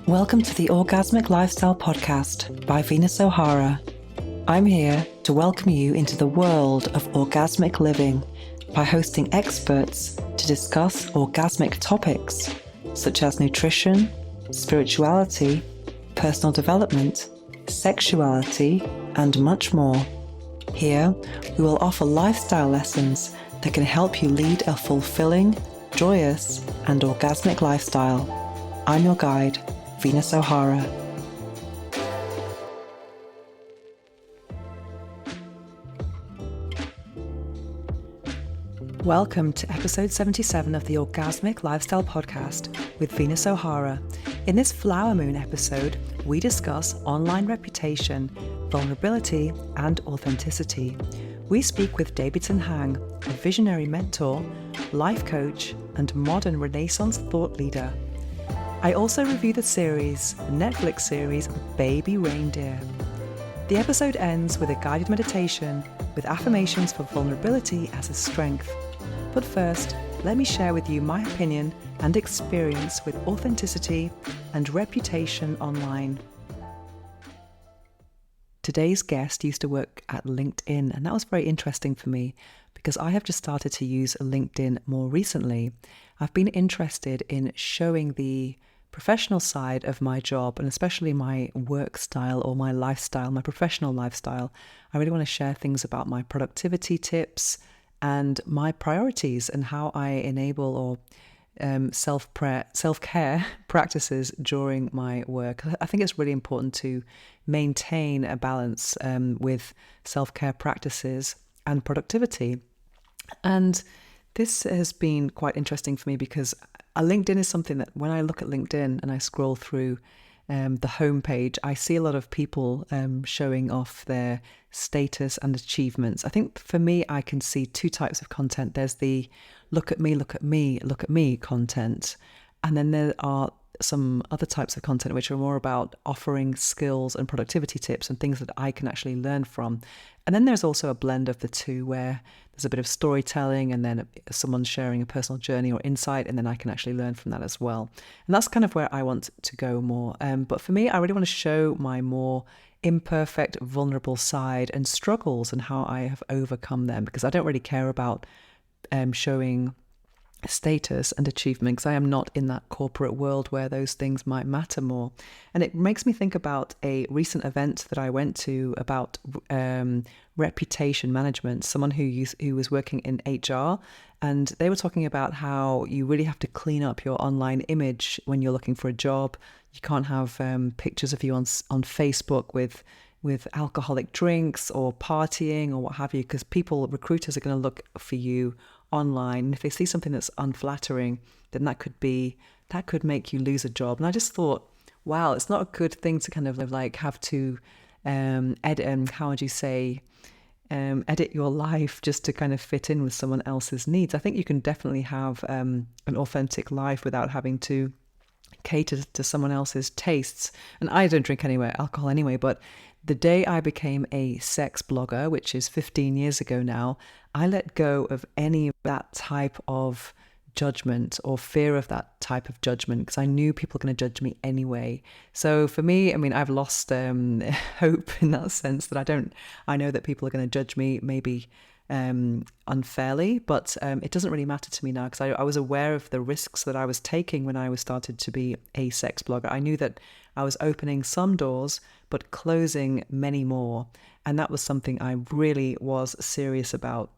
Welcome to the Orgasmic Lifestyle Podcast by Venus O'Hara. I'm here to welcome you into the world of orgasmic living by hosting experts to discuss orgasmic topics such as nutrition, spirituality, personal development, sexuality, and much more. Here, we will offer lifestyle lessons that can help you lead a fulfilling, joyous, and orgasmic lifestyle. I'm your guide, Venus O'Hara. Welcome to episode 77 of the Orgasmic Lifestyle Podcast with Venus O'Hara. In this Flower Moon episode, we discuss online reputation, vulnerability, and authenticity. We speak with Davidson, a visionary mentor, life coach, and modern Renaissance thought leader. I also review the Netflix series, Baby Reindeer. The episode ends with a guided meditation with affirmations for vulnerability as a strength. But first, let me share with you my opinion and experience with authenticity and reputation online. Today's guest used to work at LinkedIn, and that was very interesting for me because I have just started to use LinkedIn more recently. I've been interested in showing the professional side of my job and especially my work style or my lifestyle, my professional lifestyle. I really want to share things about my productivity tips and my priorities and how I enable or self-care practices during my work. I think it's really important to maintain a balance with self-care practices and productivity. And this has been quite interesting for me because LinkedIn is something that when I look at LinkedIn and I scroll through the homepage, I see a lot of people showing off their status and achievements. I think for me, I can see two types of content. There's the look at me, look at me, look at me content. And then there are some other types of content which are more about offering skills and productivity tips and things that I can actually learn from. And then there's also a blend of the two where there's a bit of storytelling and then someone sharing a personal journey or insight, and then I can actually learn from that as well. And that's kind of where I want to go more. But for me, I really want to show my more imperfect, vulnerable side and struggles and how I have overcome them, because I don't really care about showing status and achievement because I am not in that corporate world where those things might matter more. And it makes me think about a recent event that I went to about reputation management, someone who was working in HR, and they were talking about how you really have to clean up your online image when you're looking for a job. You can't have pictures of you on Facebook with alcoholic drinks or partying or what have you, because recruiters are going to look for you online. And if they see something that's unflattering, then that could make you lose a job. And I just thought, wow, it's not a good thing to kind of like have to edit your life just to kind of fit in with someone else's needs. I think you can definitely have an authentic life without having to cater to someone else's tastes. And I don't drink alcohol anyway, but the day I became a sex blogger, which is 15 years ago now, I let go of any of that type of judgment or fear of that type of judgment because I knew people were going to judge me anyway. So for me, I've lost hope in that sense that I know that people are going to judge me maybe unfairly, but it doesn't really matter to me now because I was aware of the risks that I was taking when I was started to be a sex blogger. I knew that I was opening some doors but closing many more, and that was something I really was serious about.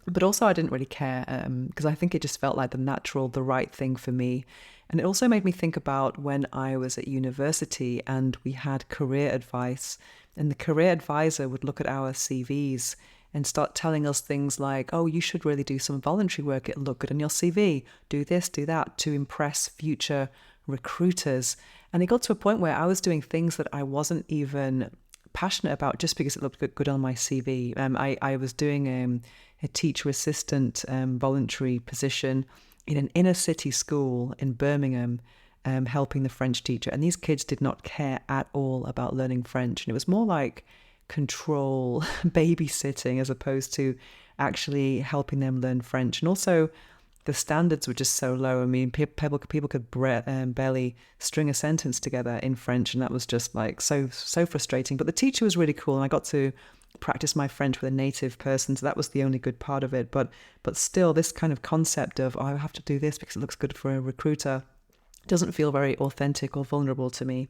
But also I didn't really care because I think it just felt like the right thing for me. And it also made me think about when I was at university and we had career advice, and the career advisor would look at our CVs and start telling us things like, oh, you should really do some voluntary work. It'll look good on your CV. Do this, do that to impress future recruiters. And it got to a point where I was doing things that I wasn't even passionate about just because it looked good on my CV. I was doing a teacher assistant voluntary position in an inner city school in Birmingham, helping the French teacher. And these kids did not care at all about learning French. And it was more like control, babysitting, as opposed to actually helping them learn French. And also the standards were just so low. I mean, people could barely string a sentence together in French, and that was just like so frustrating. But the teacher was really cool, and I got to practice my French with a native person, so that was the only good part of it. But still, this kind of concept of, oh, I have to do this because it looks good for a recruiter doesn't feel very authentic or vulnerable to me.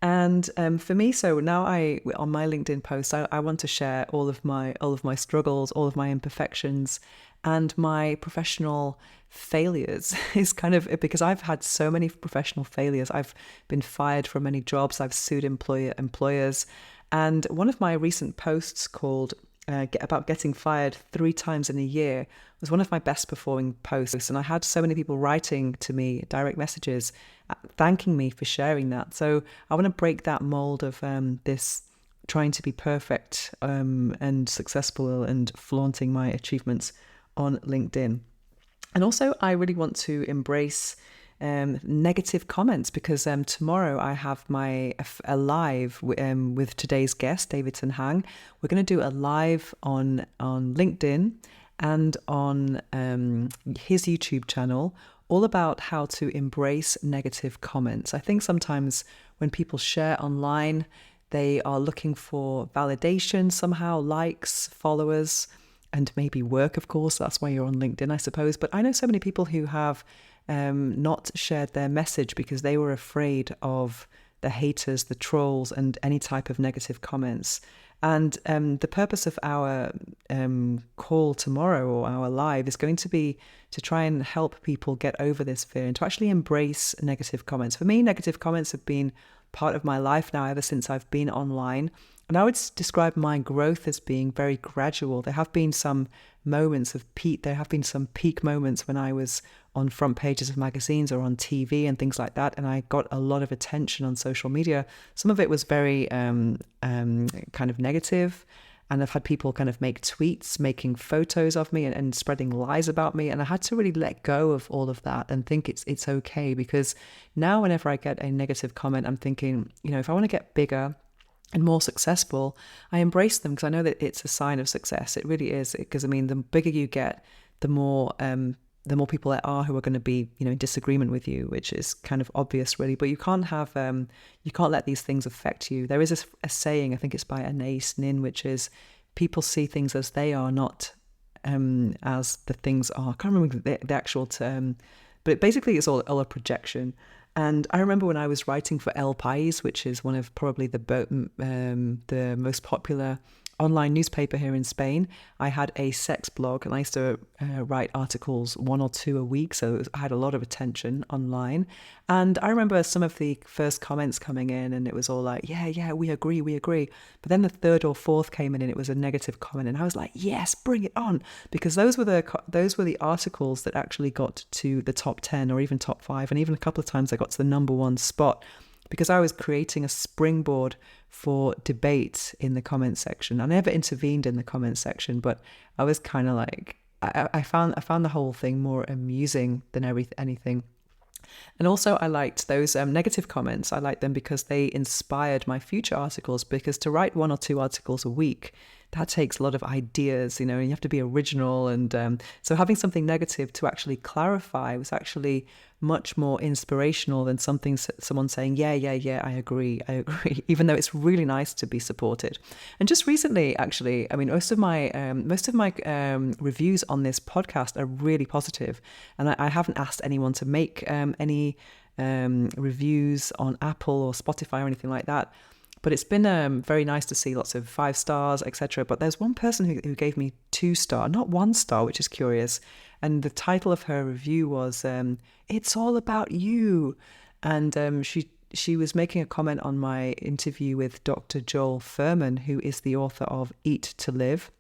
And for me, so now on my LinkedIn post, I want to share all of my struggles, all of my imperfections, and my professional failures. Is kind of because I've had so many professional failures. I've been fired from many jobs. I've sued employers, and one of my recent posts called about getting fired 3 times in a year was one of my best performing posts. And I had so many people writing to me, direct messages, thanking me for sharing that. So I want to break that mold of this trying to be perfect and successful and flaunting my achievements on LinkedIn. And also I really want to embrace negative comments, because tomorrow I have a live with today's guest, Davidson. We're going to do a live on LinkedIn and on his YouTube channel, all about how to embrace negative comments. I think sometimes when people share online, they are looking for validation somehow, likes, followers, and maybe work, of course. That's why you're on LinkedIn, I suppose. But I know so many people who have not shared their message because they were afraid of the haters, the trolls, and any type of negative comments. And the purpose of our call tomorrow, or our live, is going to be to try and help people get over this fear and to actually embrace negative comments. For me, negative comments have been part of my life now ever since I've been online. And I would describe my growth as being very gradual. There have been some moments of peak. There have been some peak moments when I was on front pages of magazines or on TV and things like that, and I got a lot of attention on social media. Some of it was very kind of negative, and I've had people kind of make tweets, making photos of me and spreading lies about me, and I had to really let go of all of that and think it's okay, because now whenever I get a negative comment, I'm thinking, if I want to get bigger and more successful, I embrace them, because I know that it's a sign of success. It really is, because the bigger you get, the more people there are who are going to be, in disagreement with you, which is kind of obvious, really. But you can't have, you can't let these things affect you. There is a saying, I think it's by Anais Nin, which is, people see things as they are, not as the things are. I can't remember the actual term, but basically it's all a projection. And I remember when I was writing for El País, which is one of probably the most popular online newspaper here in Spain, I had a sex blog, and I used to write articles 1 or 2 a week, so I had a lot of attention online. And I remember some of the first comments coming in, and it was all like, yeah, we agree. But then the 3rd or 4th came in, and it was a negative comment, and I was like, yes, bring it on, because those were the articles that actually got to the top 10 or even top 5, and even a couple of times I got to the number 1 spot, because I was creating a springboard for debate in the comment section. I never intervened in the comment section, but I was kind of like, I found the whole thing more amusing than anything. And also I liked those negative comments. I liked them because they inspired my future articles, because to write 1 or 2 articles a week, that takes a lot of ideas, and you have to be original. And so having something negative to actually clarify was actually much more inspirational than someone saying, yeah, I agree, even though it's really nice to be supported. And just recently, actually, most of my reviews on this podcast are really positive, and I haven't asked anyone to make any reviews on Apple or Spotify or anything like that. But it's been very nice to see lots of 5 stars, etc. But there's one person who gave me 2 star, not 1 star, which is curious. And the title of her review was, "It's all about you." And she was making a comment on my interview with Dr. Joel Fuhrman, who is the author of Eat to Live,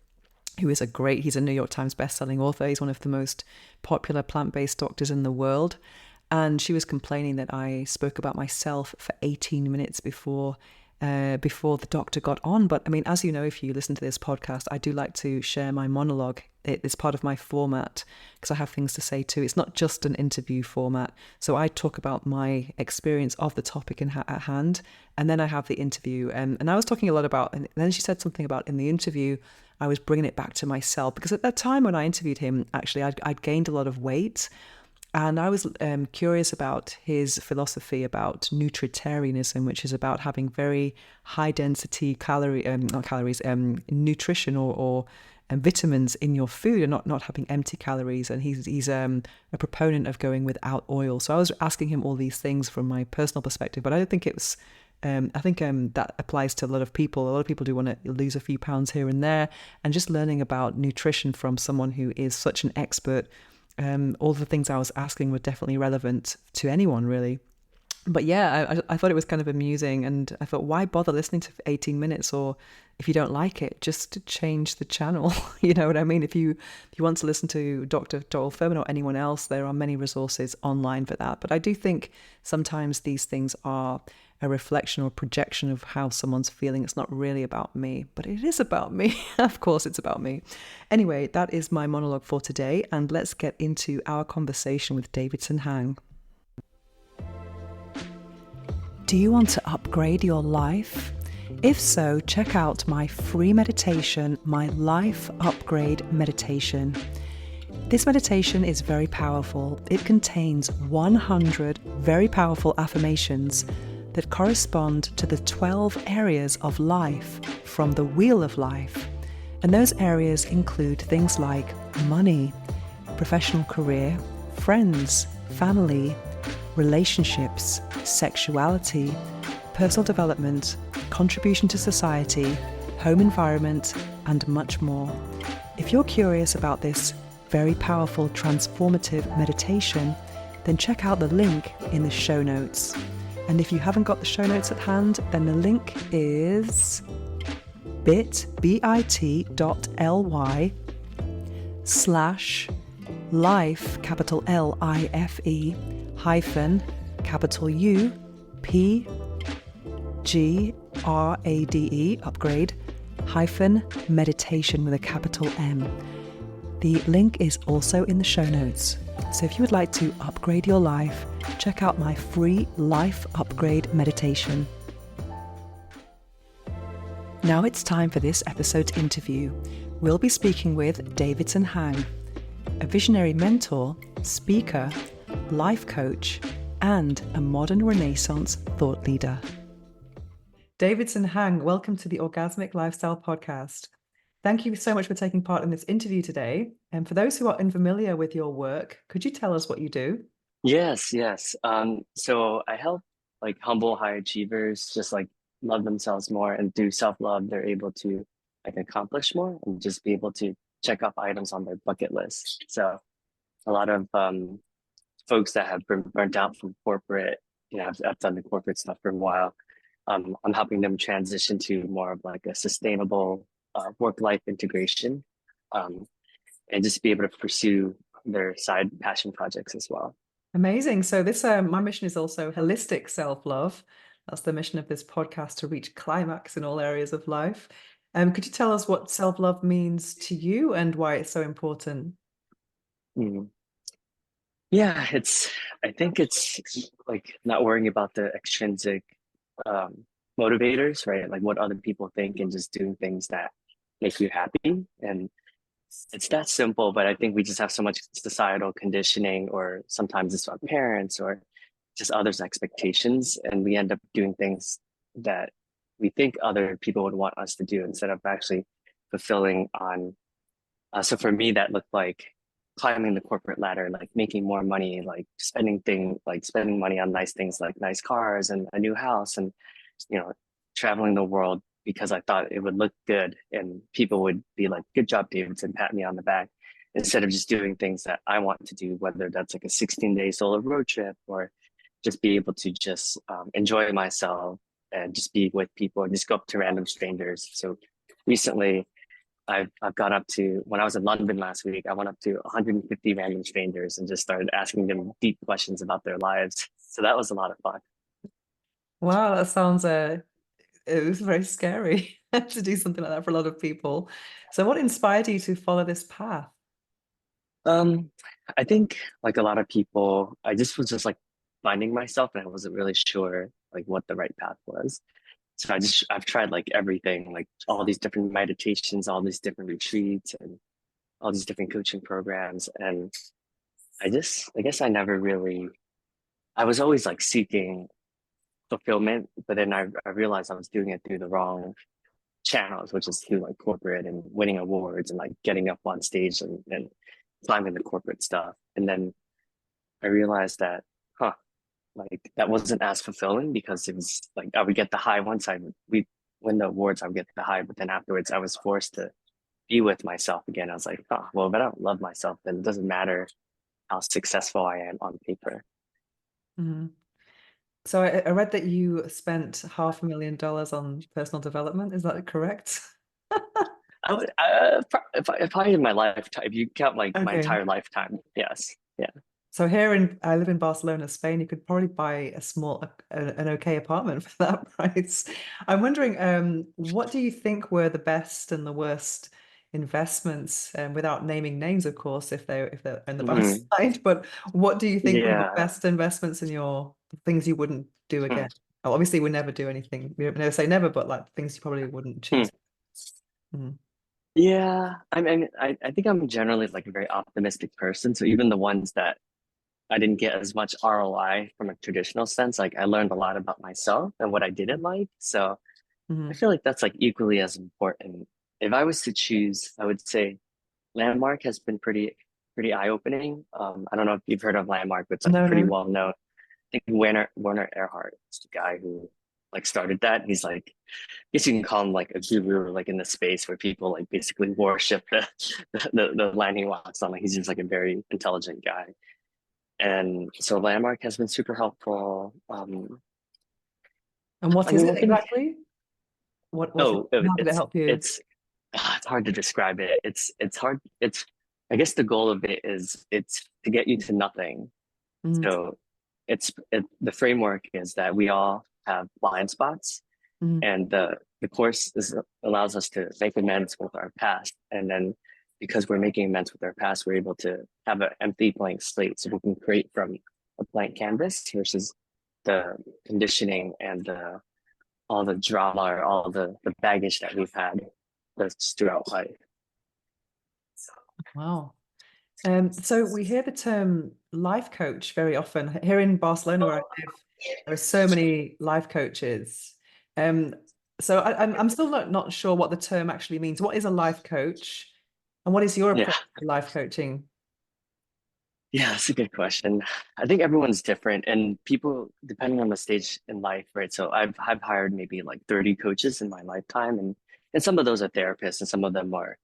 he's a New York Times bestselling author. He's one of the most popular plant-based doctors in the world. And she was complaining that I spoke about myself for 18 minutes before the doctor got on. But as you know, if you listen to this podcast, I do like to share my monologue. It's part of my format, because I have things to say too. It's not just an interview format. So I talk about my experience of the topic at hand, and then I have the interview. And I was talking a lot about, and then she said something about in the interview, I was bringing it back to myself. Because at that time when I interviewed him, actually, I'd gained a lot of weight. And I was curious about his philosophy about nutritarianism, which is about having very high density not calories, nutrition or vitamins in your food, and not having empty calories. And he's a proponent of going without oil. So I was asking him all these things from my personal perspective, but I don't think it was. I think that applies to a lot of people. A lot of people do want to lose a few pounds here and there, and just learning about nutrition from someone who is such an expert. All the things I was asking were definitely relevant to anyone, really. But yeah, I thought it was kind of amusing, and I thought, why bother listening to 18 minutes? Or if you don't like it, just to change the channel. You know what I mean? If you want to listen to Dr. Joel Furman or anyone else, there are many resources online for that. But I do think sometimes these things are a reflection or projection of how someone's feeling. It's not really about me, but it is about me. Of course, it's about me. Anyway, that is my monologue for today, and let's get into our conversation with Davidson Hang. Do you want to upgrade your life? If so, check out my free meditation, my Life Upgrade Meditation. This meditation is very powerful. It contains 100 very powerful affirmations that correspond to the 12 areas of life from the Wheel of Life. And those areas include things like money, professional career, friends, family, relationships, sexuality, personal development, contribution to society, home environment, and much more. If you're curious about this very powerful transformative meditation, then check out the link in the show notes. And if you haven't got the show notes at hand, then the link is bit.ly/life, capital LIFE, hyphen, capital U, P, G, RADE, upgrade, hyphen, meditation with a capital M. The link is also in the show notes. So if you would like to upgrade your life, check out my free Life Upgrade Meditation. Now it's time for this episode's interview. We'll be speaking with Davidson Hang, a visionary mentor, speaker, life coach, and a modern Renaissance thought leader. Davidson Hang, welcome to the Orgasmic Lifestyle Podcast. Thank you so much for taking part in this interview today. And for those who are unfamiliar with your work, could you tell us what you do? Yes. So I help like humble high achievers just like love themselves more, and through self-love, they're able to like accomplish more and just be able to check off items on their bucket list. So a lot of folks that have been burnt out from corporate, I've done the corporate stuff for a while. I'm helping them transition to more of like a sustainable work-life integration, and just be able to pursue their side passion projects as well. Amazing. So this, my mission is also holistic self-love. That's the mission of this podcast, to reach climax in all areas of life. Could you tell us what self-love means to you and why it's so important? Mm. Yeah, I think it's like not worrying about the extrinsic um, motivators, right? Like what other people think, and just doing things that make you happy. And it's that simple, but I think we just have so much societal conditioning, or sometimes it's our parents or just others' expectations, and we end up doing things that we think other people would want us to do instead of actually fulfilling on. So for me, that looked like climbing the corporate ladder, like making more money, like spending money on nice things like nice cars and a new house, and you know, traveling the world because I thought it would look good and people would be like, "Good job, Davidson," pat me on the back, instead of just doing things that I want to do, whether that's like a 16-day solo road trip, or just be able to just enjoy myself and just be with people and just go up to random strangers. So recently, I've gone up to, when I was in London last week, I went up to 150 random strangers and just started asking them deep questions about their lives. So that was a lot of fun. Wow, that sounds it was very scary to do something like that for a lot of people. So what inspired you to follow this path? Um, I think like a lot of people, I just was just like finding myself, and I wasn't really sure like what the right path was. So I've tried like everything, like all these different meditations, all these different retreats, and all these different coaching programs. And I guess I never really, I was always like seeking fulfillment, but then I realized I was doing it through the wrong channels, which is through like corporate and winning awards and like getting up on stage and climbing the corporate stuff. And then I realized that, huh, like that wasn't as fulfilling because it was like I would get the high once we win the awards, I would get the high, but then afterwards I was forced to be with myself again. I was like, oh, well, if I don't love myself, then it doesn't matter how successful I am on paper. Mhm. So I read that you spent $500,000 on personal development. Is that correct? I would, if I in my lifetime, if you count like my Okay. entire lifetime, yes, yeah. So I live in Barcelona, Spain. You could probably buy a small, an okay apartment for that price. I'm wondering, what do you think were the best and the worst investments, without naming names, of course, if they're on the bad Mhm. side. But what do you think were the Yeah. best investments in your things you wouldn't do Hmm. again? Oh, obviously, we never do anything. We never say never, but like things you probably wouldn't Hmm. choose. Mm. Yeah. I think I'm generally like a very optimistic person. So even the ones that I didn't get as much ROI from a traditional sense, like I learned a lot about myself and what I didn't like. So I Mhm. feel like that's like equally as important. If I was to choose, I would say Landmark has been pretty eye-opening. I don't know if you've heard of Landmark, but it's like No, pretty no. well known. I think Werner Erhard is the guy who like started that. He's like, I guess you can call him like a guru, like in the space where people like basically worship the land he walks on. Like he's just like a very intelligent guy. And so Landmark has been super helpful. And what I is mean, it one thing, exactly? What oh, how did it help you? it's hard to describe it. It's hard. I guess the goal of it is it's to get you to nothing. Mm, So the framework is that we all have blind spots, mm, and allows us to make amends with our past. And then because we're making amends with our past, we're able to have an empty blank slate, so we can create from a blank canvas versus the conditioning and all the drama or all the baggage that we've had that's throughout life. wow. So we hear the term life coach very often. Here in Barcelona, where I live, there are so many life coaches. Um, so I'm still not sure what the term actually means. What is a life coach, and what is your Yeah, approach to life coaching? yeah, that's a good question. I think everyone's different, and people depending on the stage in life, right? So I've hired maybe like 30 coaches in my lifetime, and some of those are therapists, and some of them are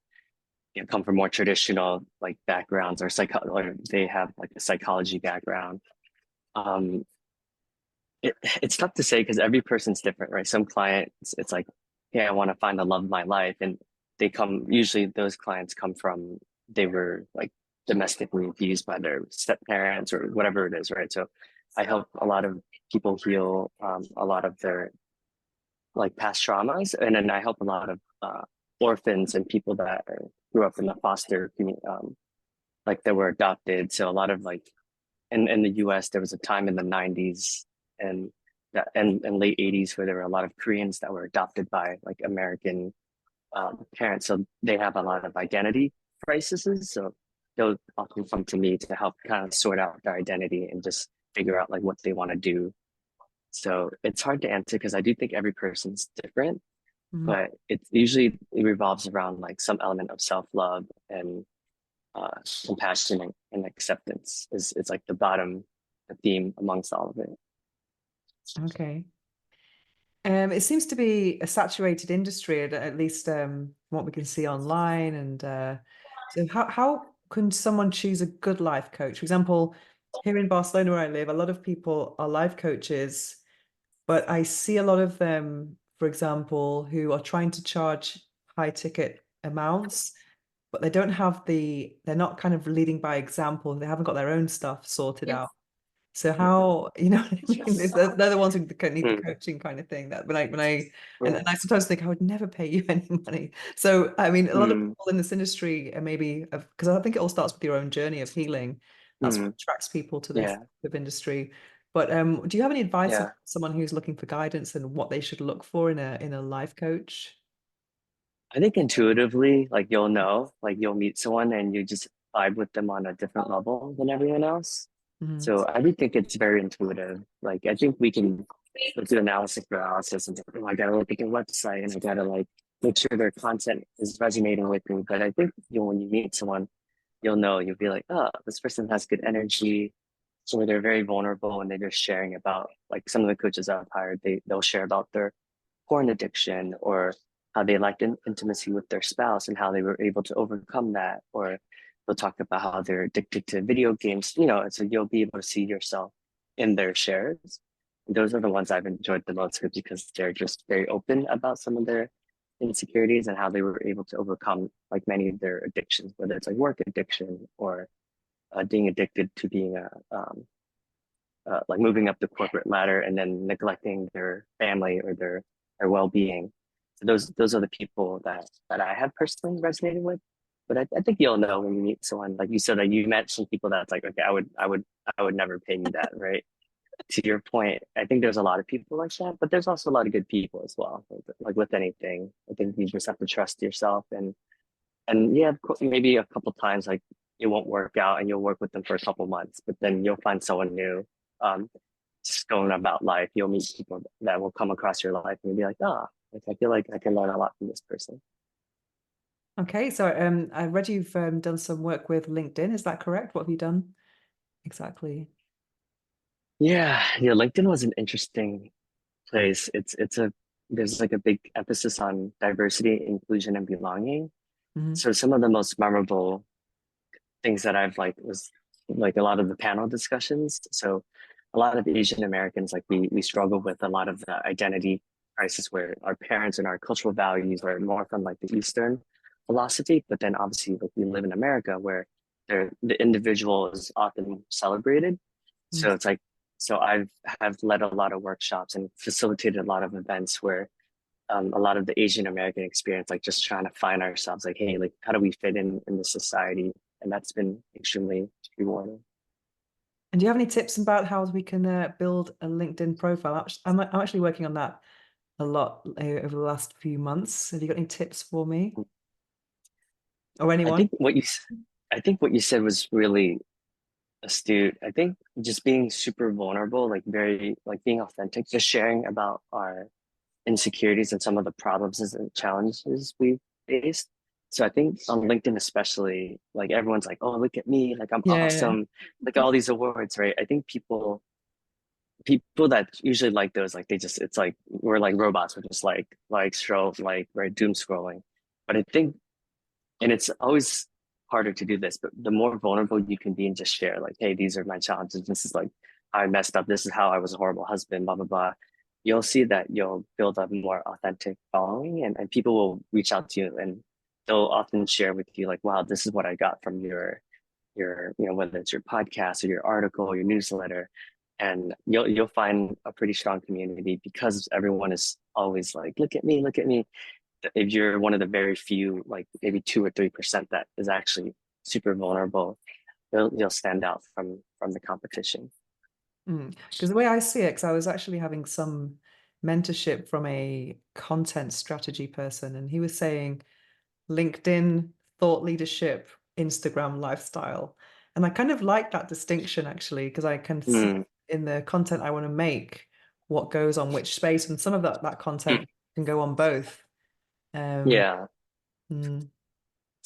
come from more traditional like backgrounds or they have like a psychology background. Um, it's tough to say because every person's different, right? Some clients, it's like, hey, I want to find the love of my life, and usually those clients come from they were like domestically abused by their step parents or whatever it is, right? So I help a lot of people heal a lot of their like past traumas, and then I help a lot of orphans and people that grew up in the foster community, like that were adopted. So a lot of like in the US, there was a time in the 90s and and late 80s where there were a lot of Koreans that were adopted by like American parents. So they have a lot of identity crises. So they'll often come to me to help kind of sort out their identity and just figure out like what they want to do. So it's hard to answer because I do think every person's different, Mm, but it revolves around like some element of self-love and uh, compassion and acceptance is it's like the bottom theme amongst all of it. okay. It seems to be a saturated industry, at least from what we can see online. And so, how can someone choose a good life coach? For example, here in Barcelona, where I live, a lot of people are life coaches, but I see a lot of them, for example, who are trying to charge high ticket amounts, but they don't have they're not kind of leading by example. They haven't got their own stuff sorted out. So how, you know what I mean? They're the ones who need the Mm, coaching kind of thing. That when I and mm, I sometimes think I would never pay you any money. So I mean, a lot of mm, people in this industry are maybe because I think it all starts with your own journey of healing. That's what mm, attracts people to this yeah. type of industry. But do you have any advice for Yeah. someone who's looking for guidance and what they should look for in a life coach? I think intuitively, like you'll know, like you'll meet someone and you just vibe with them on a different level than everyone else. Mhm. So I do think it's very intuitive. Like I think we can do analysis paralysis and oh, I gotta look at their website and I gotta like make sure their content is resonating with me. But I think when you meet someone, you'll know, you'll be like, oh, this person has good energy. So they're very vulnerable and they're just sharing about like some of the coaches I've hired, they'll share about their porn addiction or how they lacked intimacy with their spouse and how they were able to overcome that. Or they'll talk about how they're addicted to video games, so you'll be able to see yourself in their shares. Those are the ones I've enjoyed the most because they're just very open about some of their insecurities and how they were able to overcome like many of their addictions, whether it's like work addiction or being addicted to being like moving up the corporate ladder and then neglecting their family or their well-being. So those are the people that I have personally resonated with. But I think you'll know when you meet someone like you said that you met some people that's like, okay, I would never pay you that, right? To your point, I think there's a lot of people like that, but there's also a lot of good people as well. Like with anything, I think you just have to trust yourself and yeah, of course, maybe a couple times like it won't work out and you'll work with them for a couple months, but then you'll find someone new. Um, just going about life, you'll meet people that will come across your life and you'll be like, ah, like I feel like I can learn a lot from this person. Okay, so I read you've done some work with LinkedIn. Is that correct? What have you done exactly? Yeah, LinkedIn was an interesting place. It's a there's like a big emphasis on diversity, inclusion, and belonging. Mhm. So some of the most memorable things that I've like was like a lot of the panel discussions. So a lot of Asian Americans, like we struggle with a lot of the identity crisis where our parents and our cultural values are more from like the Eastern philosophy, but then obviously like we live in America where the individual is often celebrated. So Mm. it's like so I've have led a lot of workshops and facilitated a lot of events where a lot of the Asian American experience, like just trying to find ourselves, like, hey, like how do we fit in the society? And that's been extremely rewarding. And do you have any tips about how we can build a LinkedIn profile? I'm actually working on that a lot over the last few months. Have you got any tips for me or I anyone? think I think what you said was really astute. I think just being super vulnerable, like very like being authentic, just sharing about our insecurities and some of the problems and challenges we faced. So I think on LinkedIn especially, like everyone's like, oh, look at me, like I'm Yeah, awesome, like all these awards, right? I think people that usually like those, like they just it's like we're like robots, we're just like scroll like right doom scrolling. But I think and it's always harder to do this, but the more vulnerable you can be and just share, like, hey, these are my challenges. This is like how I messed up. This is how I was a horrible husband, blah, blah, blah. You'll see that you'll build a more authentic following and people will reach out to you and they'll often share with you like, wow, this is what I got from your whether it's your podcast or your article or your newsletter. And you'll find a pretty strong community because everyone is always like, look at me, if you're one of the very few, like maybe 2 or 3% that is actually super vulnerable, you'll stand out from the competition. Because the way I see it, because I was actually having some mentorship from a content strategy person, and he was saying LinkedIn, thought leadership, Instagram lifestyle. And I kind of like that distinction actually, because I can see Mm, in the content I want to make what goes on which space, and some of that content can go on both. Um, yeah, mm,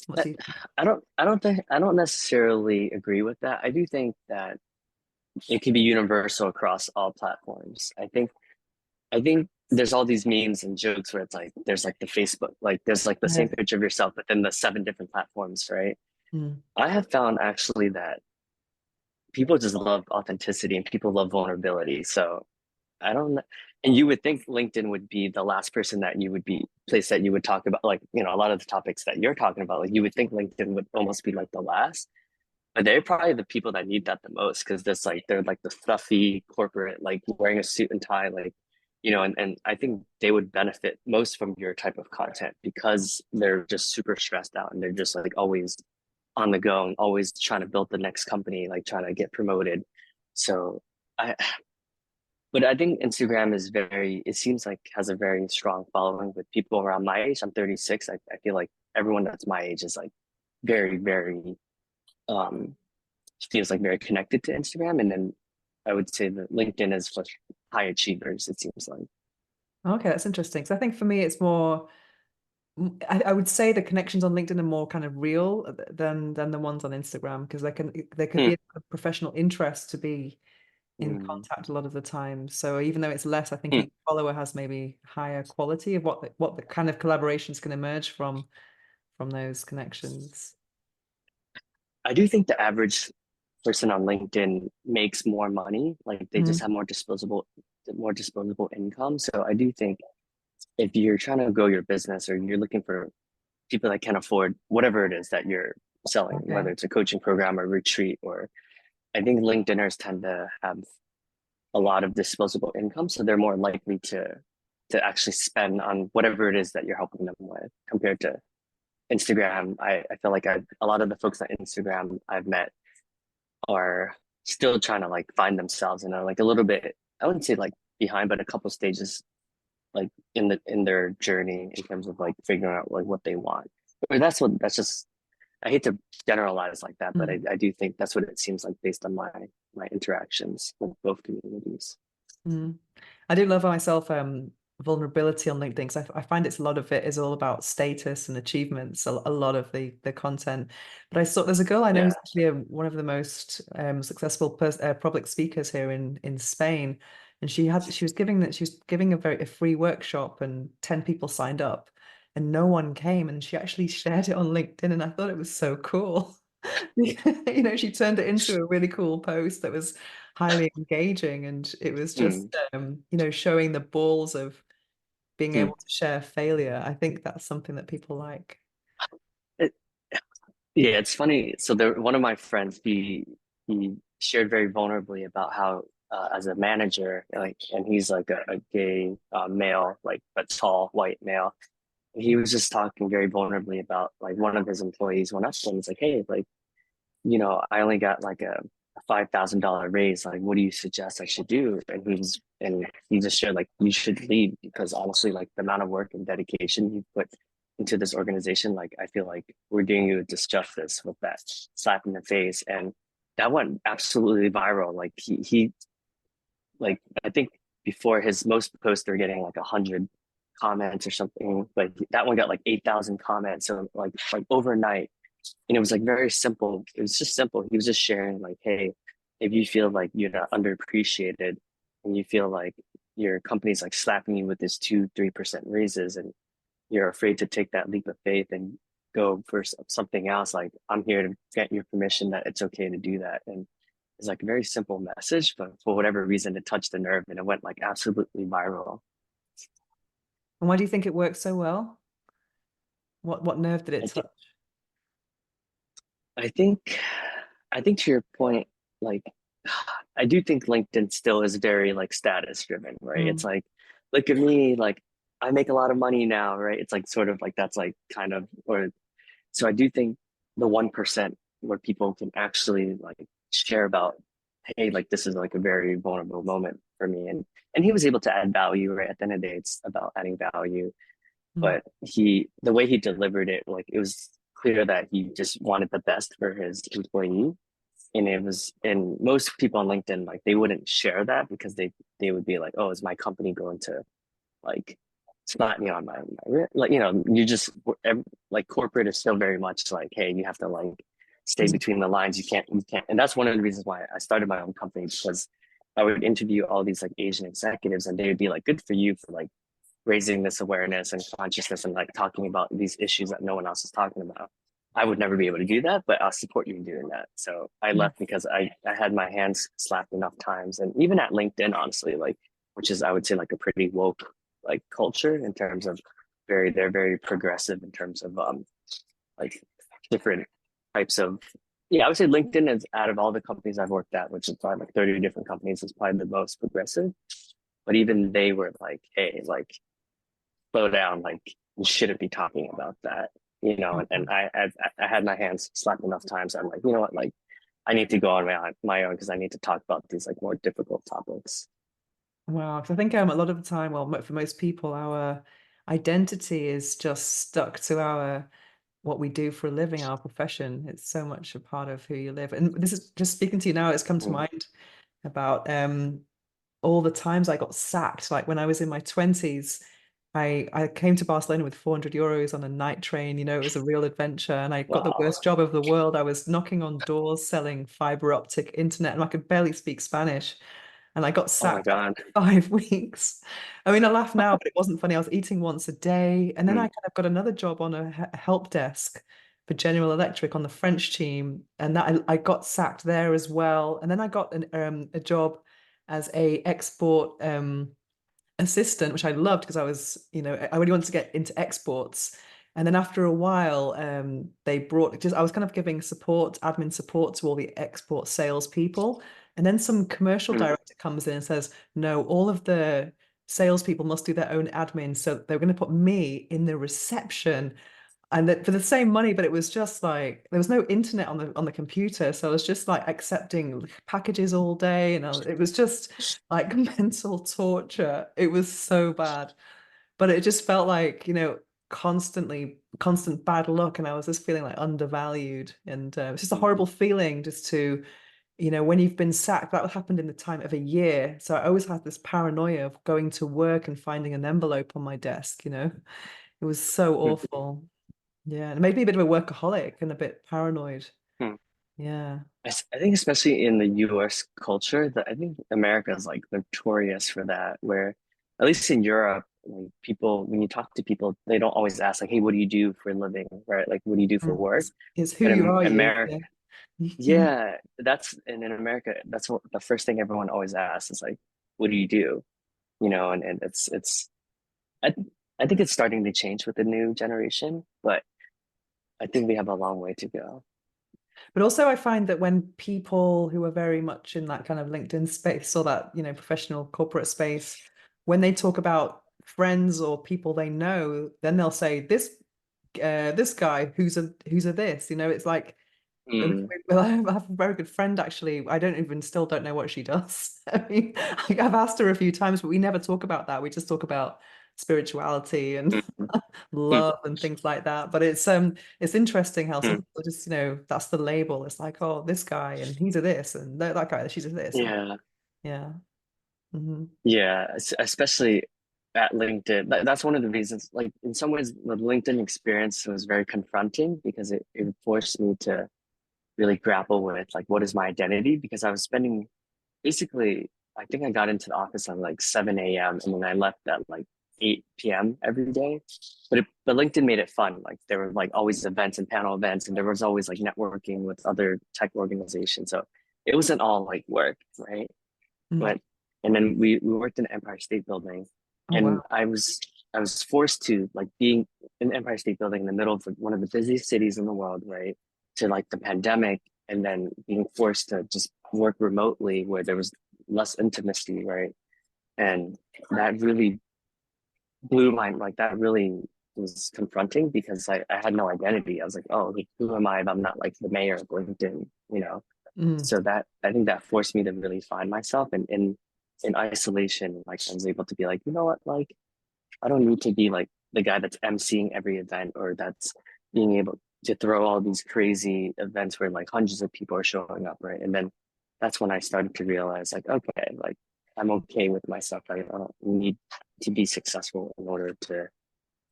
what I, do you think? I don't necessarily agree with that. I do think that it can be universal across all platforms. I think there's all these memes and jokes where it's like there's like the Facebook, like there's like the same Yeah. picture of yourself, but then the 7 different platforms, right? Mm. I have found actually that people just love authenticity and people love vulnerability. So I don't know. And you would think LinkedIn would be the last person that you would be place that you would talk about, like, a lot of the topics that you're talking about. Like you would think LinkedIn would almost be like the last, but they're probably the people that need that the most because there's like they're like the stuffy corporate, like wearing a suit and tie, like, and I think they would benefit most from your type of content because they're just super stressed out and they're just like always on the go and always trying to build the next company, like trying to get promoted. So I But I think Instagram is very, it seems like has a very strong following with people around my age. I'm 36. I feel like everyone that's my age is like very, very, um, feels like very connected to Instagram. And then I would say that LinkedIn is for high achievers, it seems like. Okay, that's interesting. So I think for me, it's more. I would say the connections on LinkedIn are more kind of real than the ones on Instagram because there could Hmm. be a professional interest to be in Hmm. contact a lot of the time. So even though it's less, I think Hmm. each follower has maybe higher quality of what the kind of collaborations can emerge from those connections. I do think the average person on LinkedIn makes more money. Like they just Mm, have more disposable income. So I do think if you're trying to grow your business or you're looking for people that can afford whatever it is that you're selling, whether okay. it's a coaching program or retreat, or I think LinkedIners tend to have a lot of disposable income, so they're more likely to actually spend on whatever it is that you're helping them with compared to Instagram. I feel like a lot of the folks on Instagram I've met are still trying to like find themselves and are like a little bit, I wouldn't say like behind, but a couple stages like in their journey in terms of like figuring out like what they want. Or that's just I hate to generalize like that, but Mm. I do think that's what it seems like based on my interactions with both communities. Mm. I do love myself vulnerability on LinkedIn because I find it's a lot of it is all about status and achievements, a lot of the content. But I saw there's a girl I know Yeah. who's actually one of the most successful public speakers here in Spain, and she was giving a free workshop and 10 people signed up, and no one came, and she actually shared it on LinkedIn, and I thought it was so cool. You know, she turned it into a really cool post that was highly engaging, and it was just Mm, you know, showing the balls of being mm. able to share failure. I think that's something that people like. It, yeah, it's funny. So there, one of my friends, he shared very vulnerably about how as a manager, like, and he's like a gay male, like a tall white male. He was just talking very vulnerably about like one of his employees went up to him and was like, "Hey, like, I only got like a $5,000 raise. Like, what do you suggest I should do?" And he just shared like, "You should leave because honestly, like the amount of work and dedication you put into this organization, like I feel like we're doing you a disjustice with that slap in the face." And that went absolutely viral. Like he like I think before his most posts were getting like 100 comments or something. Like that one got like 8,000 comments. So like overnight, and it was like very simple. It was just simple. He was just sharing like, hey, if you feel like you're not underappreciated and you feel like your company's like slapping you with this 2-3% raises and you're afraid to take that leap of faith and go for something else, like I'm here to get your permission that it's okay to do that. And it's like a very simple message, but for whatever reason, it touched the nerve and it went like absolutely viral. And why do you think it works so well? What nerve did it I think touch? I think I think to your point, like I do think LinkedIn still is very like status driven, right? It's Mm, like, look at me, like I make a lot of money now, right? It's like sort of like that's like kind of or so I do think the 1% where people can actually like share about, hey, like this is like a very vulnerable moment for me. And he was able to add value, right? At the end of the day, it's about adding value. mm, But the way he delivered it, like it was clear that he just wanted the best for his employee. And it was, and most people on LinkedIn, like they wouldn't share that because they would be like, oh, is my company going to like slap me on my like, you just like corporate is still very much like, hey, you have to like stay mm, between the lines. You can't. And that's one of the reasons why I started my own company because I would interview all these like Asian executives and they would be like, good for you for like raising this awareness and consciousness and like talking about these issues that no one else is talking about. I would never be able to do that, but I'll support you in doing that. So I mm. left because I had my hands slapped enough times. And even at LinkedIn, honestly, like, which is, I would say, like a pretty woke like culture in terms of they're very progressive in terms of like different types of, yeah, I would say LinkedIn is out of all the companies I've worked at, which is probably like 30 different companies, is probably the most progressive. But even they were like, hey, like slow down, like you shouldn't be talking about that, and Mhm. I had my hands slapped enough times. I'm like, you know what, like I need to go on my own because I need to talk about these like more difficult topics. Wow. 'Cause I think a lot of the time, well, for most people, our identity is just stuck to our what we do for a living, our profession. It's so much a part of who you live. And this is just speaking to you now, it's come to Mm. mind about all the times I got sacked. Like when I was in my 20s, I came to Barcelona with 400 euros on a night train. You know, it was a real adventure, and I got the Wow. worst job of the world. I was knocking on doors selling fiber optic internet, and I could barely speak Spanish. And I got Oh my sacked after God. 5 weeks. I mean, I laugh now, but it wasn't funny. I was eating once a day, and then I Mm, kind of got another job on a help desk for General Electric on the French team, and that I got sacked there as well. And then I got a job as a export assistant, which I loved because I was, I really wanted to get into exports. And then after a while, they brought just I was kind of giving support, admin support to all the export salespeople. And then some commercial mm, director comes in and says, no, all of the salespeople must do their own admin. So they're going to put me in the reception and that for the same money, but it was just like there was no internet on the computer, so I was just like accepting packages all day, and it was just like mental torture. It was so bad, but it just felt like constant bad luck, and I was just feeling like undervalued, and it's just a mm, horrible feeling just to when you've been sacked. That happened in the time of a year, so I always had this paranoia of going to work and finding an envelope on my desk. It was so mm, awful. Yeah, and it made me a bit of a workaholic and a bit paranoid. mm. Yeah. I think especially in the US culture, that I think America is like notorious for that, where at least in Europe, like people, when you talk to people, they don't always ask like, "Hey, what do you do for a living?" Right? Like, what do you do for Mm. work? It's who But you in are, you. America, Yeah. yeah, that's and in America, that's what the first thing everyone always asks is like, "What do you do?" And it's I I think it's starting to change with the new generation, but I think we have a long way to go. But also I find that when people who are very much in that kind of LinkedIn space or that, professional corporate space, when they talk about friends or people they know, then they'll say this guy who's a this, it's like Mm, well, I have a very good friend actually. I don't even still don't know what she does. I mean, like, I've asked her a few times, but we never talk about that. We just talk about spirituality and mm, mm, love and things like that. But it's interesting how some mm. people just, that's the label. It's like, oh, this guy and he's a this and that guy, she's a this. And Yeah. yeah. Hmm. Yeah, especially at LinkedIn. That's one of the reasons, like in some ways, the LinkedIn experience was very confronting because it forced me to really grapple with like what is my identity because I was spending basically I think I got into the office at like 7 a.m. and then I left at like 8 p.m. every day. But LinkedIn made it fun. Like there were like always events and panel events and there was always like networking with other tech organizations. So it wasn't all like work, right? Mm. But and then we worked in the Empire State Building, Oh and wow. I was forced to like being in the Empire State Building in the middle of like, one of the busiest cities in the world, right? To like the pandemic, and then being forced to just work remotely where there was less intimacy, right? And that really blew my like that really was confronting because I had no identity. I was like, oh, like, who am I if I'm not like the mayor of LinkedIn, you know? Mm. So that I think that forced me to really find myself and in isolation, like I was able to be like, you know what, like I don't need to be like the guy that's emceeing every event or that's being able to throw all these crazy events where like hundreds of people are showing up, right? And then that's when I started to realize like, okay, like I'm okay with myself. I don't need to be successful in order to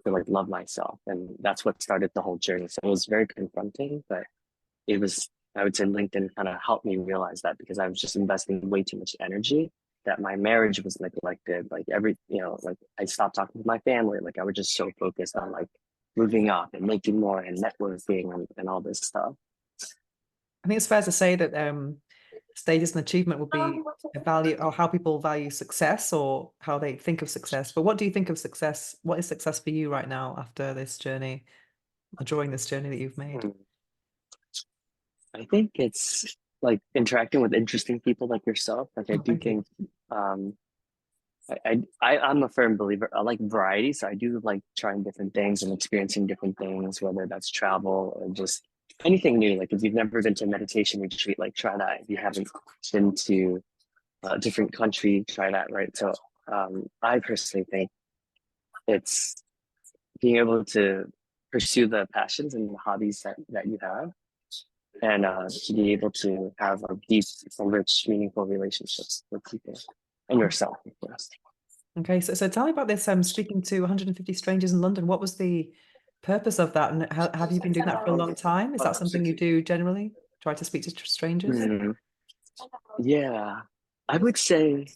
like love myself. And that's what started the whole journey. So it was very confronting, but it was I would say LinkedIn kind of helped me realize that because I was just investing way too much energy that my marriage was neglected. Like like I stopped talking to my family. Like I was just so focused on like moving up and making more and networking and all this stuff. I think it's fair to say that status and achievement would be a value or how people value success or how they think of success. But what do you think of success? What is success for you right now after this journey or during this journey that you've made? Hmm. I think it's like interacting with interesting people like yourself. Like I Oh, do thank you. think um I'm a firm believer. I like variety, so I do like trying different things and experiencing different things, whether that's travel or just anything new. Like if you've never been to a meditation retreat, like try that. If you haven't been to a different country, try that. Right. So I personally think it's being able to pursue the passions and the hobbies that you have, and to be able to have like deep, rich, meaningful relationships with people and yourself, of course. Okay, so tell me about this speaking to 150 strangers in London. What was the purpose of that, and have you been doing that for a long time? Is that something you do generally? Try to speak to strangers? Hmm. Yeah, I would say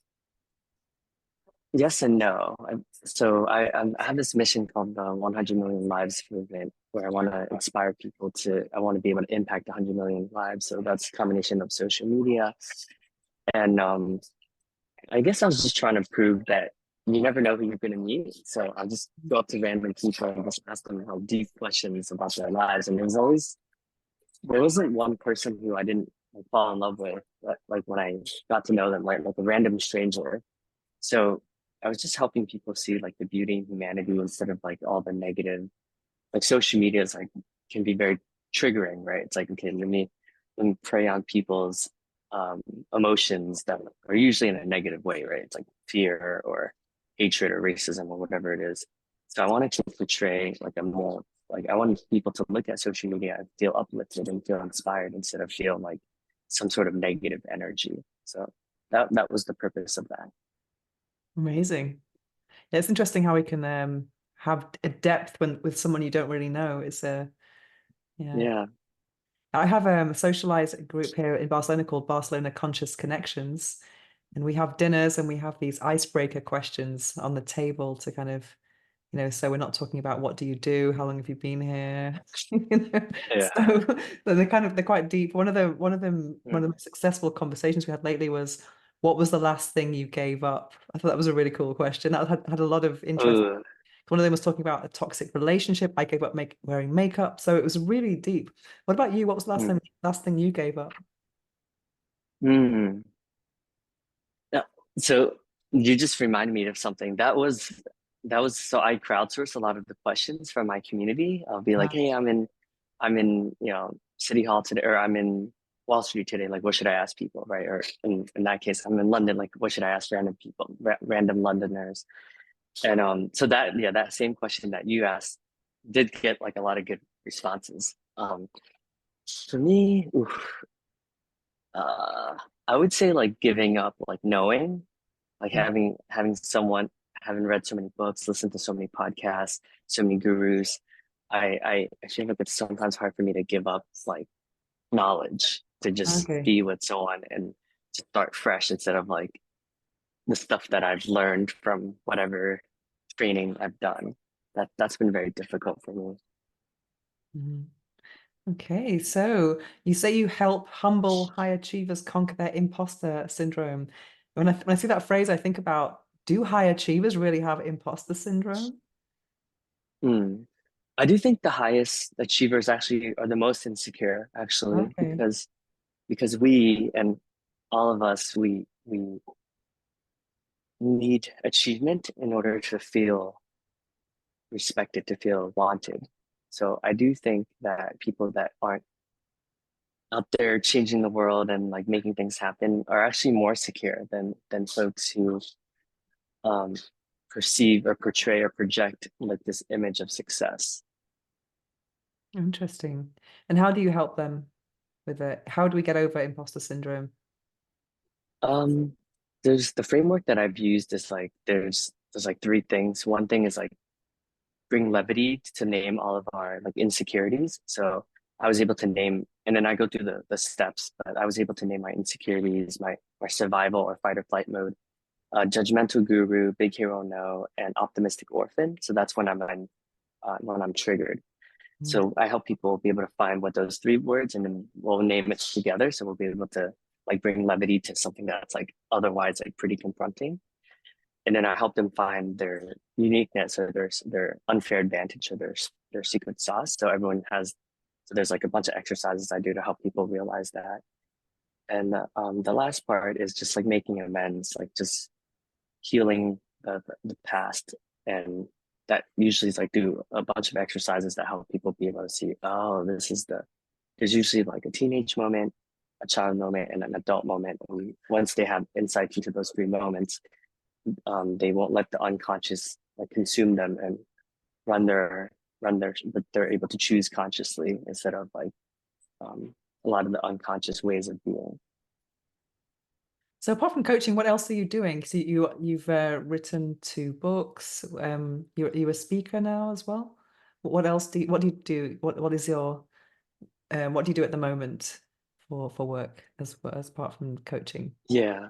yes and no. I have this mission called the 100 Million Lives Movement, where I want to inspire people to, I want to be able to impact 100 million lives. So that's a combination of social media. And I guess I was just trying to prove that you never know who you're going to meet. So I just go up to random people and just ask them how deep questions about their lives. And there wasn't one person who I didn't like, fall in love with, like when I got to know them, like a random stranger. So I was just helping people see like the beauty in humanity instead of like all the negative. Like social media is like can be very triggering, right? It's like, okay, let me prey on people's um, emotions that are usually in a negative way, right? It's like fear or hatred or racism or whatever it is. So I wanted to portray like a more like I wanted people to look at social media and feel uplifted and feel inspired instead of feel like some sort of negative energy. So that was the purpose of that. Amazing. Yeah, it's interesting how we can have a depth when with someone you don't really know. It's yeah. Yeah. I have a socialized group here in Barcelona called Barcelona Conscious Connections, and we have dinners and we have these icebreaker questions on the table to kind of, so we're not talking about what do you do, how long have you been here, you know, Yeah. so they're quite deep. One of the Mm. most successful conversations we had lately was, what was the last thing you gave up? I thought that was a really cool question. That had a lot of interest. Uh, One of them was talking about a toxic relationship. I gave up wearing makeup. So it was really deep. What about you? What was the mm, last thing you gave up? mm. Yeah. So you just reminded me of something. That was so I crowdsourced a lot of the questions from my community. I'll be like, Ah, hey, I'm in, City Hall today, or I'm in Wall Street today. Like, what should I ask people, right? Or in that case, I'm in London. Like, what should I ask random people, random Londoners? And so that same question that you asked did get like a lot of good responses. For me, oof, uh, I would say like giving up, like knowing, like mm, having someone, having read so many books, listened to so many podcasts, so many gurus. I feel like it's sometimes hard for me to give up like knowledge to just okay. be with someone and to start fresh instead of like the stuff that I've learned from whatever training I've done. That's been very difficult for me. Mhm. Okay, so you say you help humble high achievers conquer their imposter syndrome. When I see that phrase, I think about, do high achievers really have imposter syndrome? Hmm. I do think the highest achievers actually are the most insecure, actually, Okay, because we and all of us we need achievement in order to feel respected, to feel wanted. So I do think that people that aren't out there changing the world and like making things happen are actually more secure than folks who um, perceive or portray or project like this image of success. interesting. And how do you help them with it? How do we get over imposter syndrome? Um, there's the framework that I've used is like there's like three things. One thing is like bring levity to name all of our like insecurities. So I was able to name, and then I go through the steps, but I was able to name my insecurities, my survival or fight or flight mode, judgmental guru, big hero no, and optimistic orphan. So that's when I'm triggered. Mm, So I help people be able to find what those three words, and then we'll name it together. So we'll be able to like bring levity to something that's like otherwise like pretty confronting. And then I help them find their uniqueness or their unfair advantage or their secret sauce. So everyone has, so there's like a bunch of exercises I do to help people realize that. And the last part is just like making amends, like just healing the past. And that usually is like do a bunch of exercises that help people be able to see, oh, there's usually like a teenage moment, a child moment, and an adult moment. And once they have insight into those three moments, they won't let the unconscious like consume them and run their but they're able to choose consciously instead of like um, a lot of the unconscious ways of being. So apart from coaching, what else are you doing? So you've written 2 books. You're a speaker now as well. What else what do you do? What is your what do you do at the moment for work as apart from coaching? Yeah.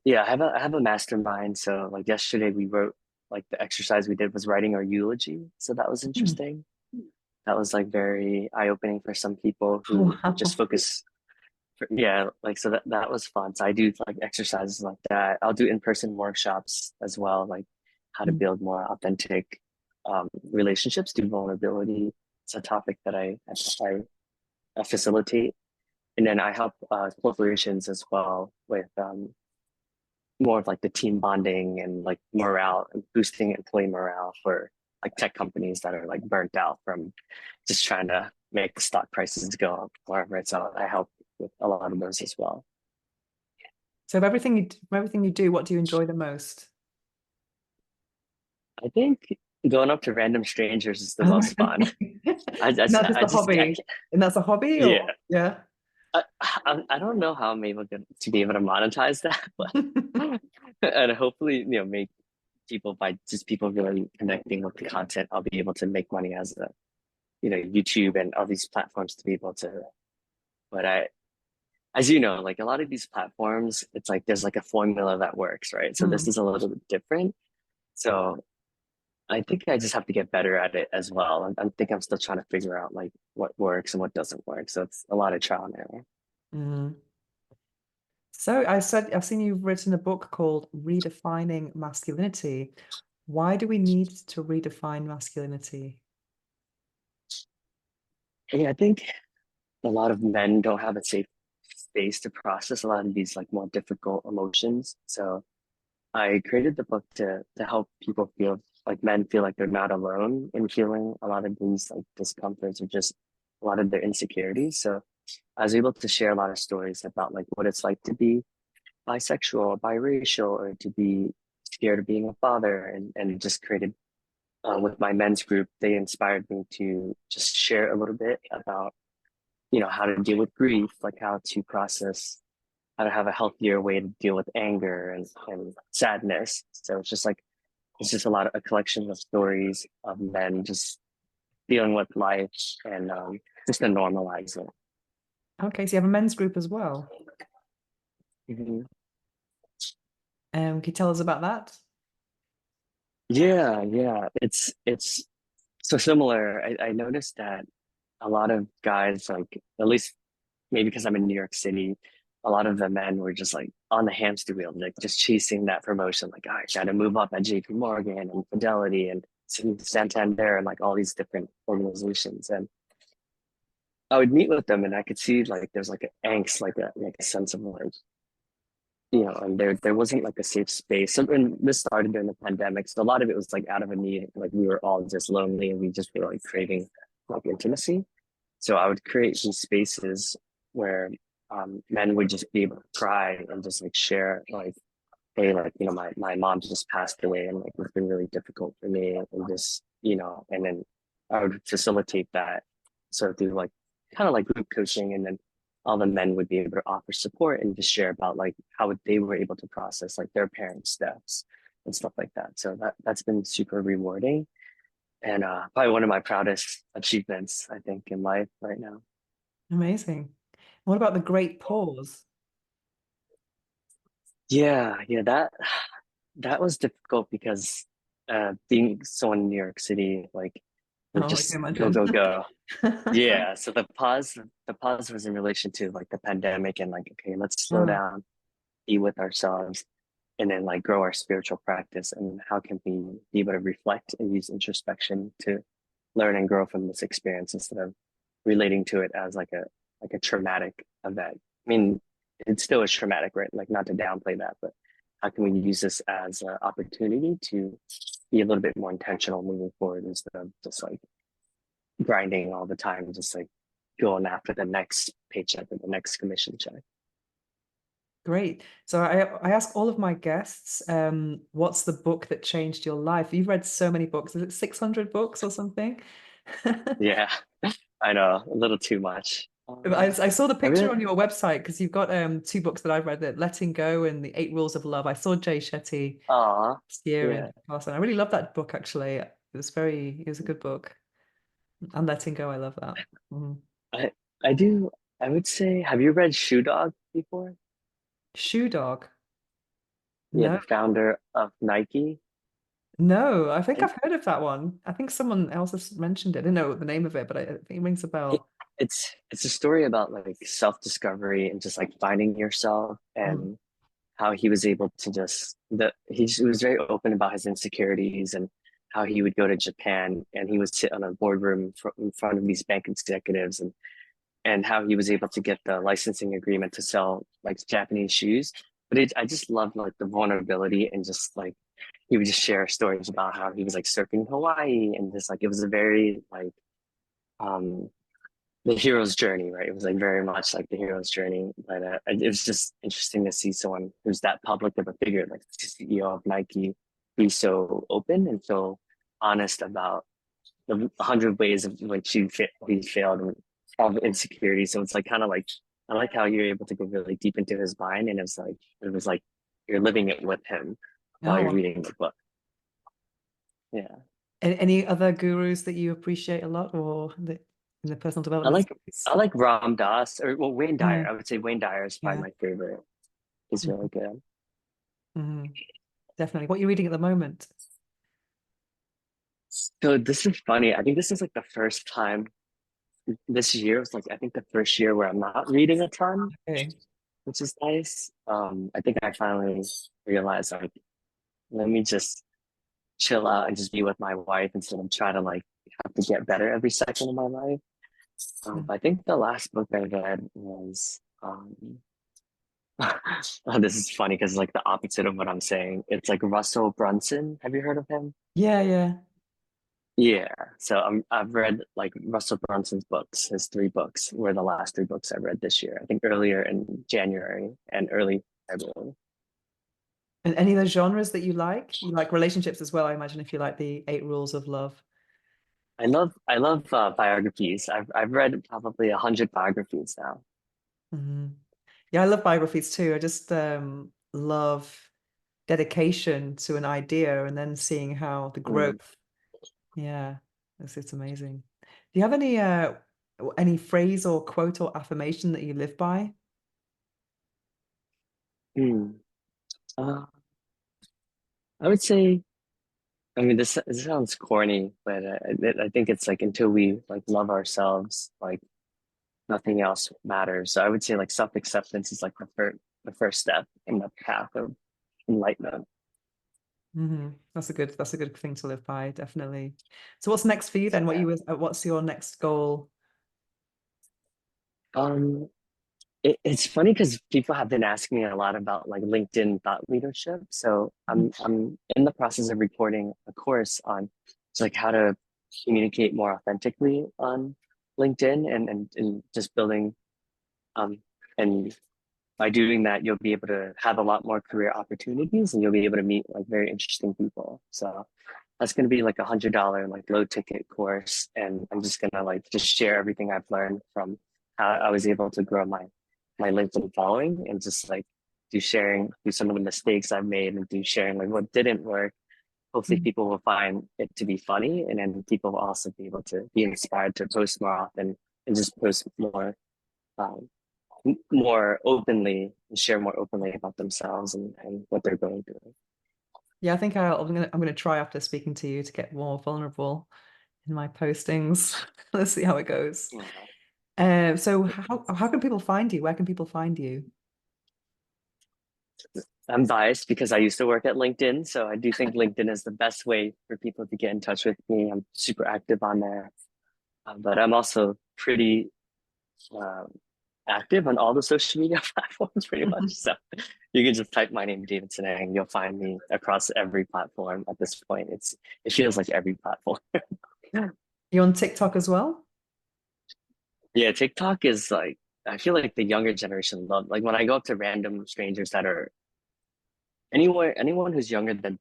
Yeah, I have a mastermind. So like yesterday we wrote like the exercise we did was writing our eulogy. So that was Hmm. interesting. That was like very eye-opening for some people Oh, who just wow. focus. Yeah, like so that was fun. So I do like exercises like that. I'll do in-person workshops as well, like how to Mm. build more authentic relationships through vulnerability. It's a topic that I facilitate, and then I help corporations as well with more of like the team bonding and like morale and boosting employee morale for like tech companies that are like burnt out from just trying to make the stock prices go up, whatever. So I help with a lot of those as well. So from everything you do, what do you enjoy the most? I think going up to random strangers is the Oh, most fun. really? Not just I a just, I hobby. can't, And that's a hobby yeah. or yeah. I don't know how I'm able to be able to monetize that, but and hopefully, make people by just people really connecting with the content, I'll be able to make money as a, YouTube and all these platforms to be able to. But as you know, like a lot of these platforms, it's like there's like a formula that works, right? So this Mm, is a little bit different. So I think I just have to get better at it as well. I think I'm still trying to figure out like what works and what doesn't work. So it's a lot of trial and error. mm. So I said I've seen you've written a book called Redefining Masculinity. Why do we need to redefine masculinity? Yeah, I think a lot of men don't have a safe space to process a lot of these like more difficult emotions. So I created the book to help people feel like men feel like they're not alone in feeling a lot of these like discomforts or just a lot of their insecurities. So I was able to share a lot of stories about like what it's like to be bisexual or biracial or to be scared of being a father and it just created with my men's group, they inspired me to just share a little bit about, how to deal with grief, like how to process, how to have a healthier way to deal with anger and sadness. So it's just a collection of stories of men just dealing with life and just to normalize it. Okay, so you have a men's group as well. Mhm. Can you tell us about that? Yeah, yeah. It's so similar. I noticed that a lot of guys, like at least maybe because I'm in New York City, a lot of the men were just like on the hamster wheel, like just chasing that promotion. Like, I got to move up at JP Morgan and Fidelity and Santander and like all these different organizations. And I would meet with them and I could see like there's like an angst, like a sense of like, and there wasn't like a safe space. So and this started during the pandemic. So a lot of it was like out of a need. Like we were all just lonely and we just were like craving like intimacy. So I would create these spaces where men would just be able to cry and just like share like, hey, like, my mom just passed away and like it's been really difficult for me and just, and then I would facilitate that. So through like kind of like group coaching and then all the men would be able to offer support and just share about like how they were able to process like their parents' deaths and stuff like that. So that's been super rewarding and probably one of my proudest achievements, I think, in life right now. Amazing. What about the great pause? Yeah, yeah, that was difficult because being someone in New York City, like we're Oh, I can just go, imagine. go, go. Yeah. So the pause was in relation to like the pandemic and like, okay, let's slow Mm, down, be with ourselves, and then like grow our spiritual practice. And how can we be able to reflect and use introspection to learn and grow from this experience instead of relating to it as like a traumatic event. I mean, it still is traumatic, right? Like not to downplay that, but how can we use this as an opportunity to be a little bit more intentional moving forward instead of just like grinding all the time, just like going after the next paycheck or the next commission check. Great. So I ask all of my guests, what's the book that changed your life? You've read so many books. Is it 600 books or something? Yeah, I know, a little too much. I saw the I picture really, on your website because you've got two books that I've read, that Letting Go and The Eight Rules of Love. I saw Jay Shetty aw, last year in yeah. Boston. I really love that book actually. It was a good book. And Letting Go, I love that. Mhm. I I do. I would say, have you read Shoe Dog before? Shoe Dog. Yeah, No, the founder of Nike. no, I think And I've heard of that one. I think someone else has mentioned it. I didn't know the name of it, but I think it rings a it, bell. it's a story about like self-discovery and just like finding yourself, Mm, and how he was able to just he was very open about his insecurities, and how he would go to Japan and he would sit on a boardroom in front of these bank executives, and how he was able to get the licensing agreement to sell like Japanese shoes. But I just loved like the vulnerability, and just like he would just share stories about how he was like surfing Hawaii, and just like it was a very like um the hero's journey, right? It was like very much like the hero's journey. But it was just interesting to see someone who's that public of a figure, like the CEO of Nike, be so open and so honest about the 100 ways of which he failed, and all the insecurities. So it's like kind of like I like how you're able to go really deep into his mind, and it was like you're living it with him while you're oh, reading the book. Yeah, any other gurus that you appreciate a lot, or in the personal I development like space? I like Ram Dass, or well, Wayne Dyer. Mm, I would say Wayne Dyer is probably yeah, my favorite. He's really mhm, good. mhm, definitely. What are you reading at the moment? So this is funny. I think this is like the first time this year was like I think the first year where I'm not reading a ton, Okay. which is nice. I think I finally realized like let me just chill out and just be with my wife instead of try to like have to get better every second of my life. Mm. I think the last book I read was oh, this is funny because it's like the opposite of what I'm saying. It's like Russell Brunson. Have you heard of him? Yeah, yeah. Yeah. So I've read like Russell Brunson's books. His three books were the last three books I read this year. I think earlier in January and early February. And any of those genres that you like? You like relationships as well, I imagine, if you like the Eight Rules of Love. I love biographies. I've read probably 100 biographies now. Mhm. Yeah, I love biographies too. I just love dedication to an idea and then seeing how the Mm. growth. Yeah, it's amazing. Do you have any phrase or quote or affirmation that you live by? Mm. Uh, I would say, I mean, this sounds corny, but I think it's like until we like love ourselves, like nothing else matters. So I would say like self-acceptance is like the first step in the path of enlightenment. That's a good thing to live by, definitely. So what's next for you then? Yeah. What's your next goal? Um, it's funny because people have been asking me a lot about like LinkedIn thought leadership. So Mhm. I'm in the process of recording a course on like how to communicate more authentically on LinkedIn, and just building um and by doing that you'll be able to have a lot more career opportunities, and you'll be able to meet like very interesting people. So that's going to be like $100 like low ticket course, and I'm just going to like just share everything I've learned from how I was able to grow my LinkedIn following, and just like do some of the mistakes I've made, and do sharing like what didn't work. Hopefully Mhm. people will find it to be funny, and then people will also be able to be inspired to post more often, and just post um, more openly and share more openly about themselves, and what they're going through. Yeah, I think I'm gonna try after speaking to you to get more vulnerable in my postings. Let's see how it goes. Yeah. So how can people find you? Where can people find you? I'm biased because I used to work at LinkedIn, so I do think LinkedIn is the best way for people to get in touch with me. I'm super active on there, but I'm also pretty um, active on all the social media platforms, pretty much. So you can just type my name, Davidson, and you'll find me across every platform at this point. It feels like every platform. You on TikTok as well? Yeah, TikTok is like I feel like the younger generation love, like when I go up to random strangers that are anyone who's younger than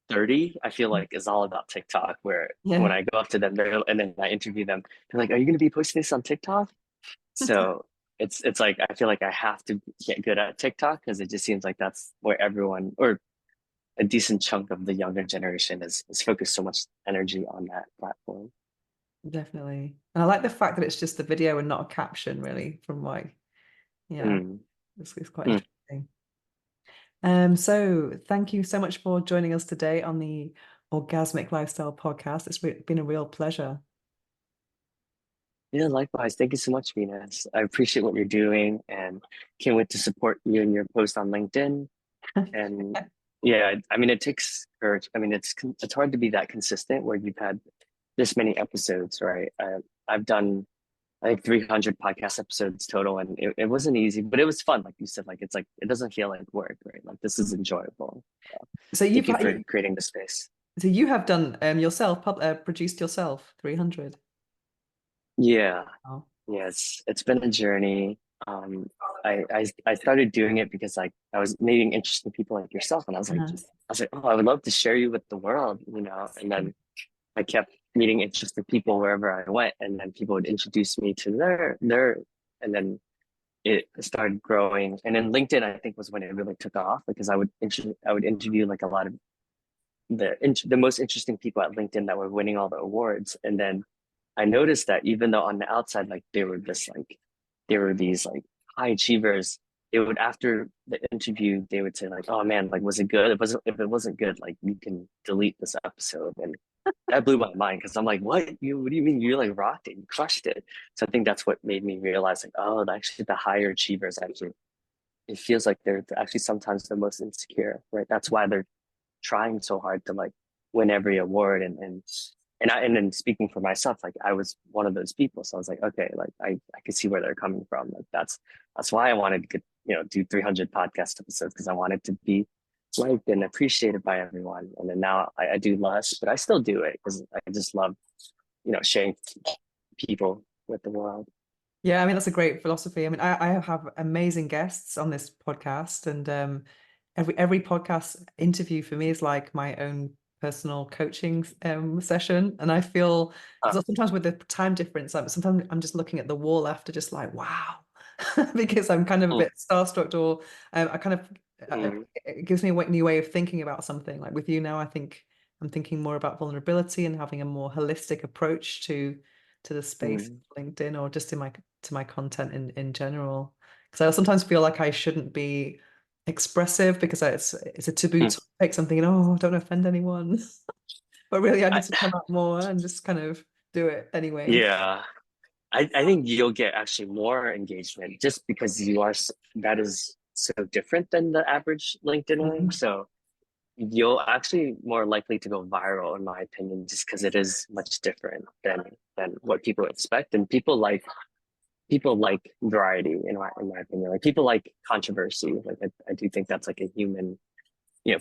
30, I feel like is all about TikTok. Where when Yeah, I go up to them, and then I interview them, they're like, "Are you going to be posting this on TikTok?" So it's like I feel like I have to get good at TikTok because it just seems like that's where everyone or a decent chunk of the younger generation is focused so much energy on that platform. definitely. And I like the fact that it's just the video and not a caption, really, from like, yeah, Mm, it's quite mm. interesting. So thank you so much for joining us today on the Orgasmic Lifestyle Podcast. Been a real pleasure. Yeah, likewise. Thank you so much, Venus. I appreciate what you're doing and can't wait to support you in your post on LinkedIn. And yeah, I mean, it takes courage. I mean, it's hard to be that consistent where you've had this many episodes, right? I've done I think 300 podcast episodes total, and it wasn't easy, but it was fun. Like you said, like it's like it doesn't feel like work, right? Like this is enjoyable. So So thank you for creating the space. you have done yourself produced yourself 300. Yeah, Oh. yeah, it's been a journey. Um, I started doing it because like I was meeting interesting people like yourself, and I was like, oh, I would love to share you with the world, you know. And then I kept meeting interesting people wherever I went, and then people would introduce me to and then it started growing. And then LinkedIn, I think, was when it really took off because I would interview like a lot of the most interesting people at LinkedIn that were winning all the awards, and then I noticed that even though on the outside, like they were these like high achievers, they would after the interview, they would say like, "Oh man, like was it good? If it wasn't good, like you can delete this episode." And that blew my mind because I'm like, what do you mean you like rocked it? You crushed it." So I think that's what made me realize like, oh, actually the higher achievers actually it feels like they're actually sometimes the most insecure, right? That's why they're trying so hard to like win every award and then speaking for myself, like I was one of those people. So I was like, okay, like I could see where they're coming from. Like that's why I wanted to get, do 300 podcast episodes because I wanted to be liked and appreciated by everyone. And then now I do less, but I still do it because I just love, sharing people with the world. Yeah, I mean that's a great philosophy. I mean, I have amazing guests on this podcast, and every podcast interview for me is like my own personal coaching session. And I feel Uh, because sometimes with the time difference, sometimes I'm just looking at the wall after, just like wow, because I'm kind of a mm, bit starstruck, or I kind of mm, it gives me a new way of thinking about something. Like with you now, I think I'm thinking more about vulnerability and having a more holistic approach to the space mm, of LinkedIn or just in my to my content in general. Because I sometimes feel like I shouldn't be expressive because it's a taboo mm. topic. So I'm thinking, oh, don't offend anyone. But really, I I, need to come out more and just kind of do it anyway. yeah. I think you'll get actually more engagement just because that is so different than the average LinkedIn. Mhm. So you'll actually more likely to go viral, in my opinion, just because it is much different than what people expect. And people like variety, in my opinion. Like people like controversy. Like I do think that's like a human,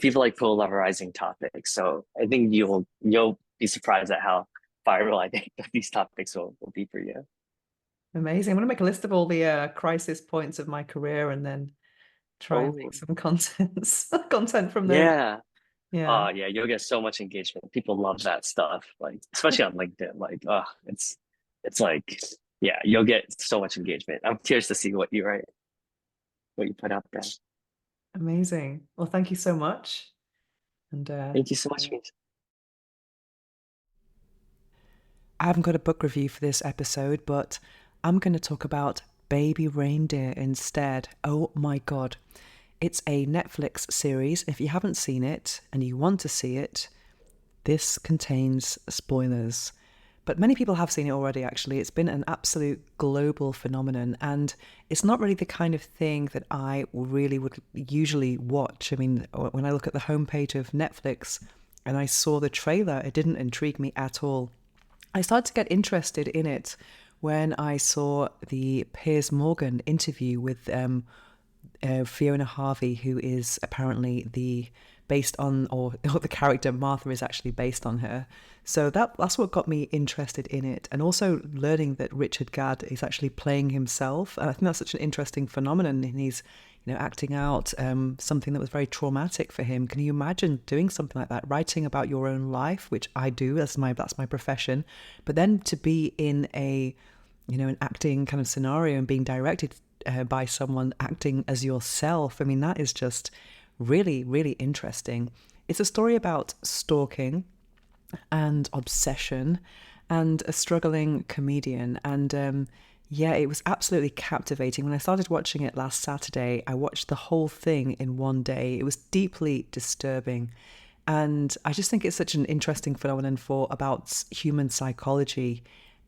people like polarizing topics. So I think you'll be surprised at how viral I think that these topics will be for you. Amazing. I'm going to make a list of all the crisis points of my career and then try and Oh, make some content from those. yeah. Yeah, Yeah, you'll get so much engagement. People love that stuff. Like, especially on LinkedIn. Like, it's like, yeah, you'll get so much engagement. I'm curious to see what you put out there. amazing. Well, thank you so much. And Thank you so much. I haven't got a book review for this episode, but I'm going to talk about Baby Reindeer instead. Oh my God. It's a Netflix series. If you haven't seen it and you want to see it, this contains spoilers. But many people have seen it already, actually. It's been an absolute global phenomenon, and it's not really the kind of thing that I really would usually watch. I mean, when I look at the homepage of Netflix and I saw the trailer, it didn't intrigue me at all. I started to get interested in it when I saw the Piers Morgan interview with Fiona Harvey, who is apparently based on, or the character Martha is actually based on her. So that's what got me interested in it, and also learning that Richard Gadd is actually playing himself. And I think that's such an interesting phenomenon, and he's acting out something that was very traumatic for him. Can you imagine doing something like that, writing about your own life, which I do, that's my profession, but then to be in an acting kind of scenario and being directed by someone acting as yourself. I mean, that is just really, really interesting. It's a story about stalking and obsession and a struggling comedian. And yeah, it was absolutely captivating. When I started watching it last Saturday, I watched the whole thing in one day. It was deeply disturbing. And I just think it's such an interesting phenomenon about human psychology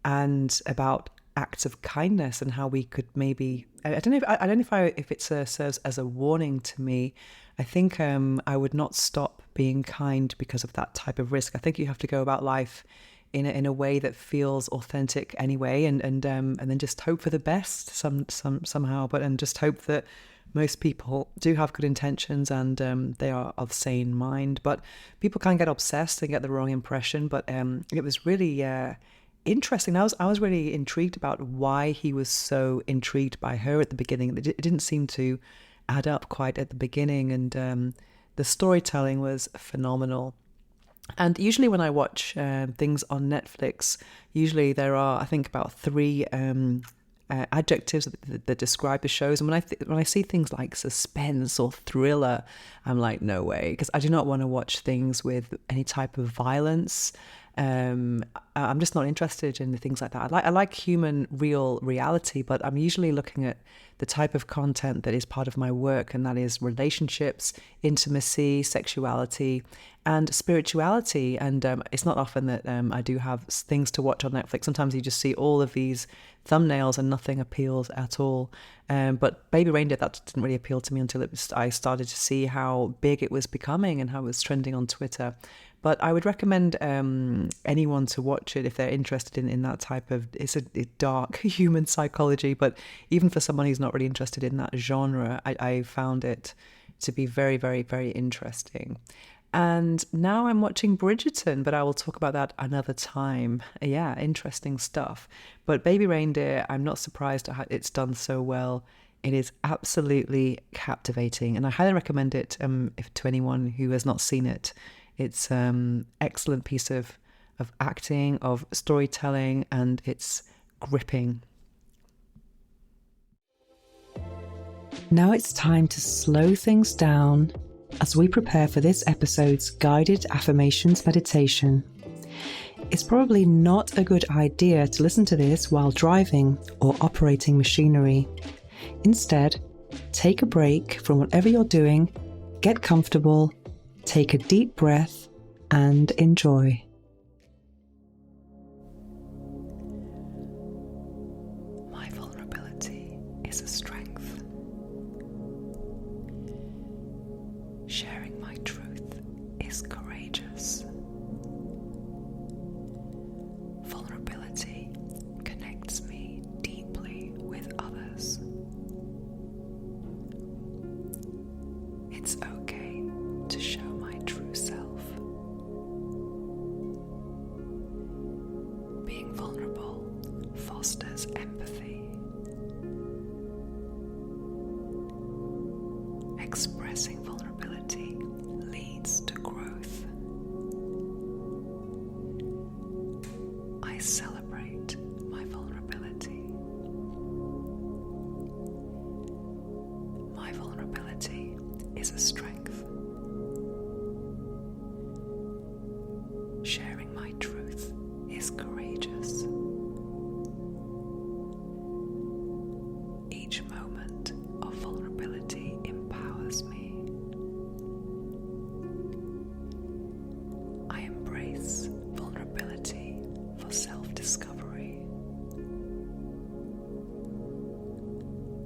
and about acts of kindness, and how we could maybe, I don't know if it serves as a warning to me. I think I would not stop being kind because of that type of risk. I think you have to go about life in a way that feels authentic anyway, and then just hope for the best somehow, and just hope that most people do have good intentions and they are of sane mind. But people can get obsessed and get the wrong impression. But it was really interesting. I was really intrigued about why he was so intrigued by her at the beginning. It didn't seem to add up quite at the beginning, and the storytelling was phenomenal. And usually when I watch things on Netflix, usually there are, I think, about three adjectives that describe the shows. And when I see things like suspense or thriller, I'm like, no way, because I do not want to watch things with any type of violence. I'm just not interested in the things like that. I like human, real reality, but I'm usually looking at the type of content that is part of my work, and that is relationships, intimacy, sexuality, and spirituality. And it's not often that I do have things to watch on Netflix. Sometimes you just see all of these thumbnails and nothing appeals at all. But Baby Reindeer, that didn't really appeal to me until I started to see how big it was becoming and how it was trending on Twitter. But I would recommend anyone to watch it if they're interested in that type of, it's a dark human psychology, but even for someone who's not really interested in that genre, I found it to be very, very, very interesting. And now I'm watching Bridgerton, but I will talk about that another time. Yeah, interesting stuff. But Baby Reindeer, I'm not surprised at how it's done so well. It is absolutely captivating, and I highly recommend it to anyone who has not seen it. It's excellent piece of acting, of storytelling, and it's gripping. Now it's time to slow things down as we prepare for this episode's guided affirmations meditation. It's probably not a good idea to listen to this while driving or operating machinery. Instead, take a break from whatever you're doing, get comfortable, take a deep breath, and enjoy. My vulnerability is a strength. Sharing my truth is courageous. Vulnerability connects me deeply with others. It's okay to show my true self. Being vulnerable fosters empathy. Expressing vulnerability leads to growth. I celebrate my vulnerability. My vulnerability is a strength. Sharing my truth is courageous. Each moment of vulnerability empowers me. I embrace vulnerability for self-discovery.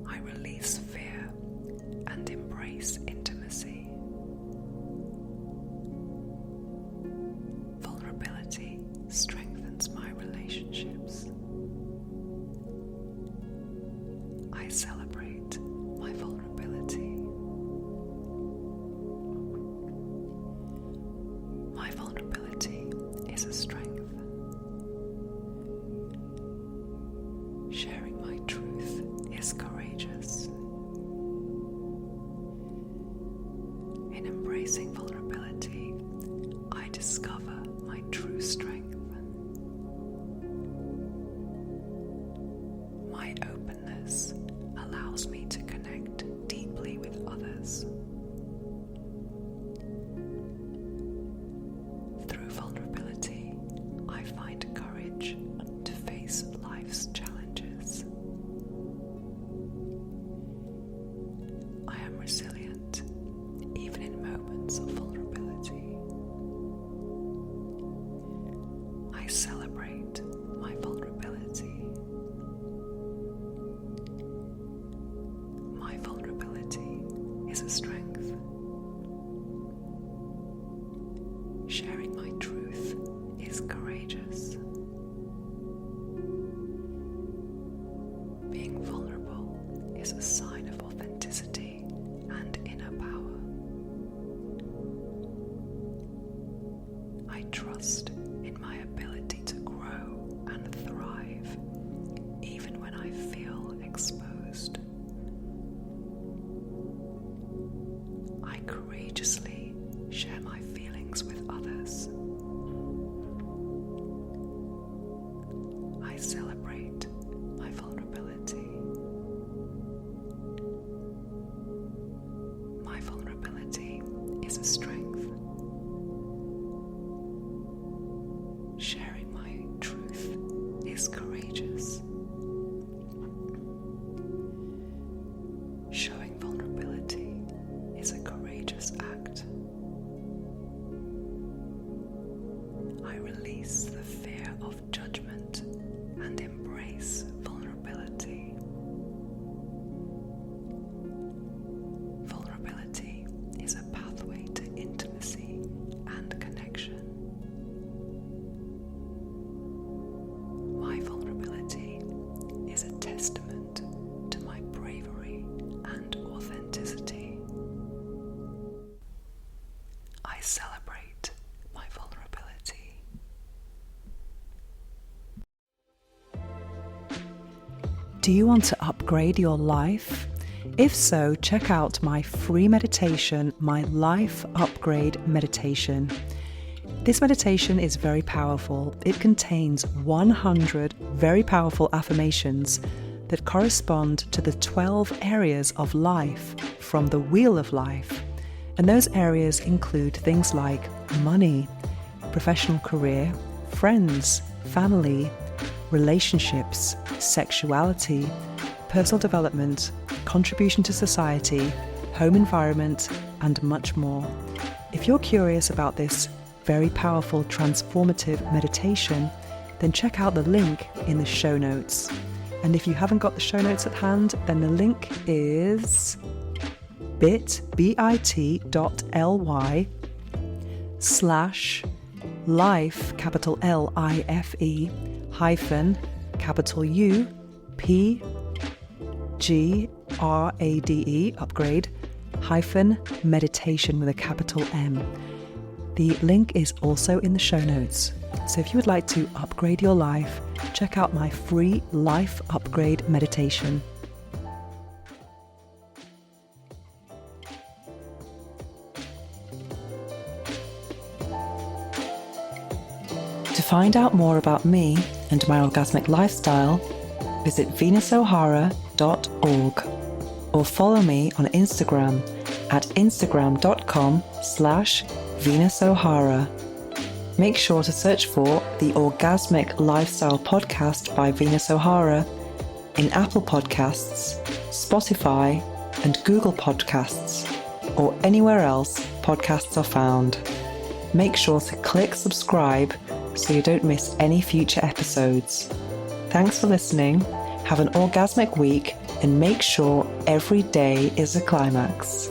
I release fear and embrace intimacy. Vulnerability strengthens my relationships. I celebrate my vulnerability. vulnerability is a strength. Sharing my truth is courageous. In embracing vulnerability, I discover my true strength. My openness allows me to connect deeply with others. Through vulnerability, I find courage to face life's challenges. I am resilient, even in moments of vulnerability. I celebrate my vulnerability. My vulnerability is a strength. Sharing my truth is courageous. Being vulnerable is a sign of authenticity and inner power. I trust in my ability to grow and thrive, even when I feel exposed. I courageously share my feelings with others. I celebrate my vulnerability. My vulnerability is a strength. Sharing my truth is courageous. Showing vulnerability is a courageous act. I release the fear of judgment and embrace vulnerability. Vulnerability is a pathway to intimacy and connection. My vulnerability is a testament to my bravery and authenticity. I celebrate my vulnerability. Do you want to upgrade your life? If so, check out my free meditation, my Life Upgrade Meditation. This meditation is very powerful. It contains 100 very powerful affirmations that correspond to the 12 areas of life from the Wheel of Life. And those areas include things like money, professional career, friends, family, relationships, sexuality, personal development, contribution to society, home environment, and much more. If you're curious about this very powerful transformative meditation, then check out the link in the show notes. And if you haven't got the show notes at hand, then the link is bit.ly/life, capital LIFE, hyphen, capital UPGRADE, upgrade, hyphen, meditation with a capital M. The link is also in the show notes. So if you would like to upgrade your life, check out my free Life Upgrade Meditation. To find out more about me and my orgasmic lifestyle, visit venusohara.org or follow me on Instagram at instagram.com/VenusO'Hara. Make sure to search for the Orgasmic Lifestyle Podcast by Venus O'Hara in Apple Podcasts, Spotify, and Google Podcasts, or anywhere else podcasts are found. Make sure to click subscribe so you don't miss any future episodes. Thanks for listening, have an orgasmic week, and make sure every day is a climax.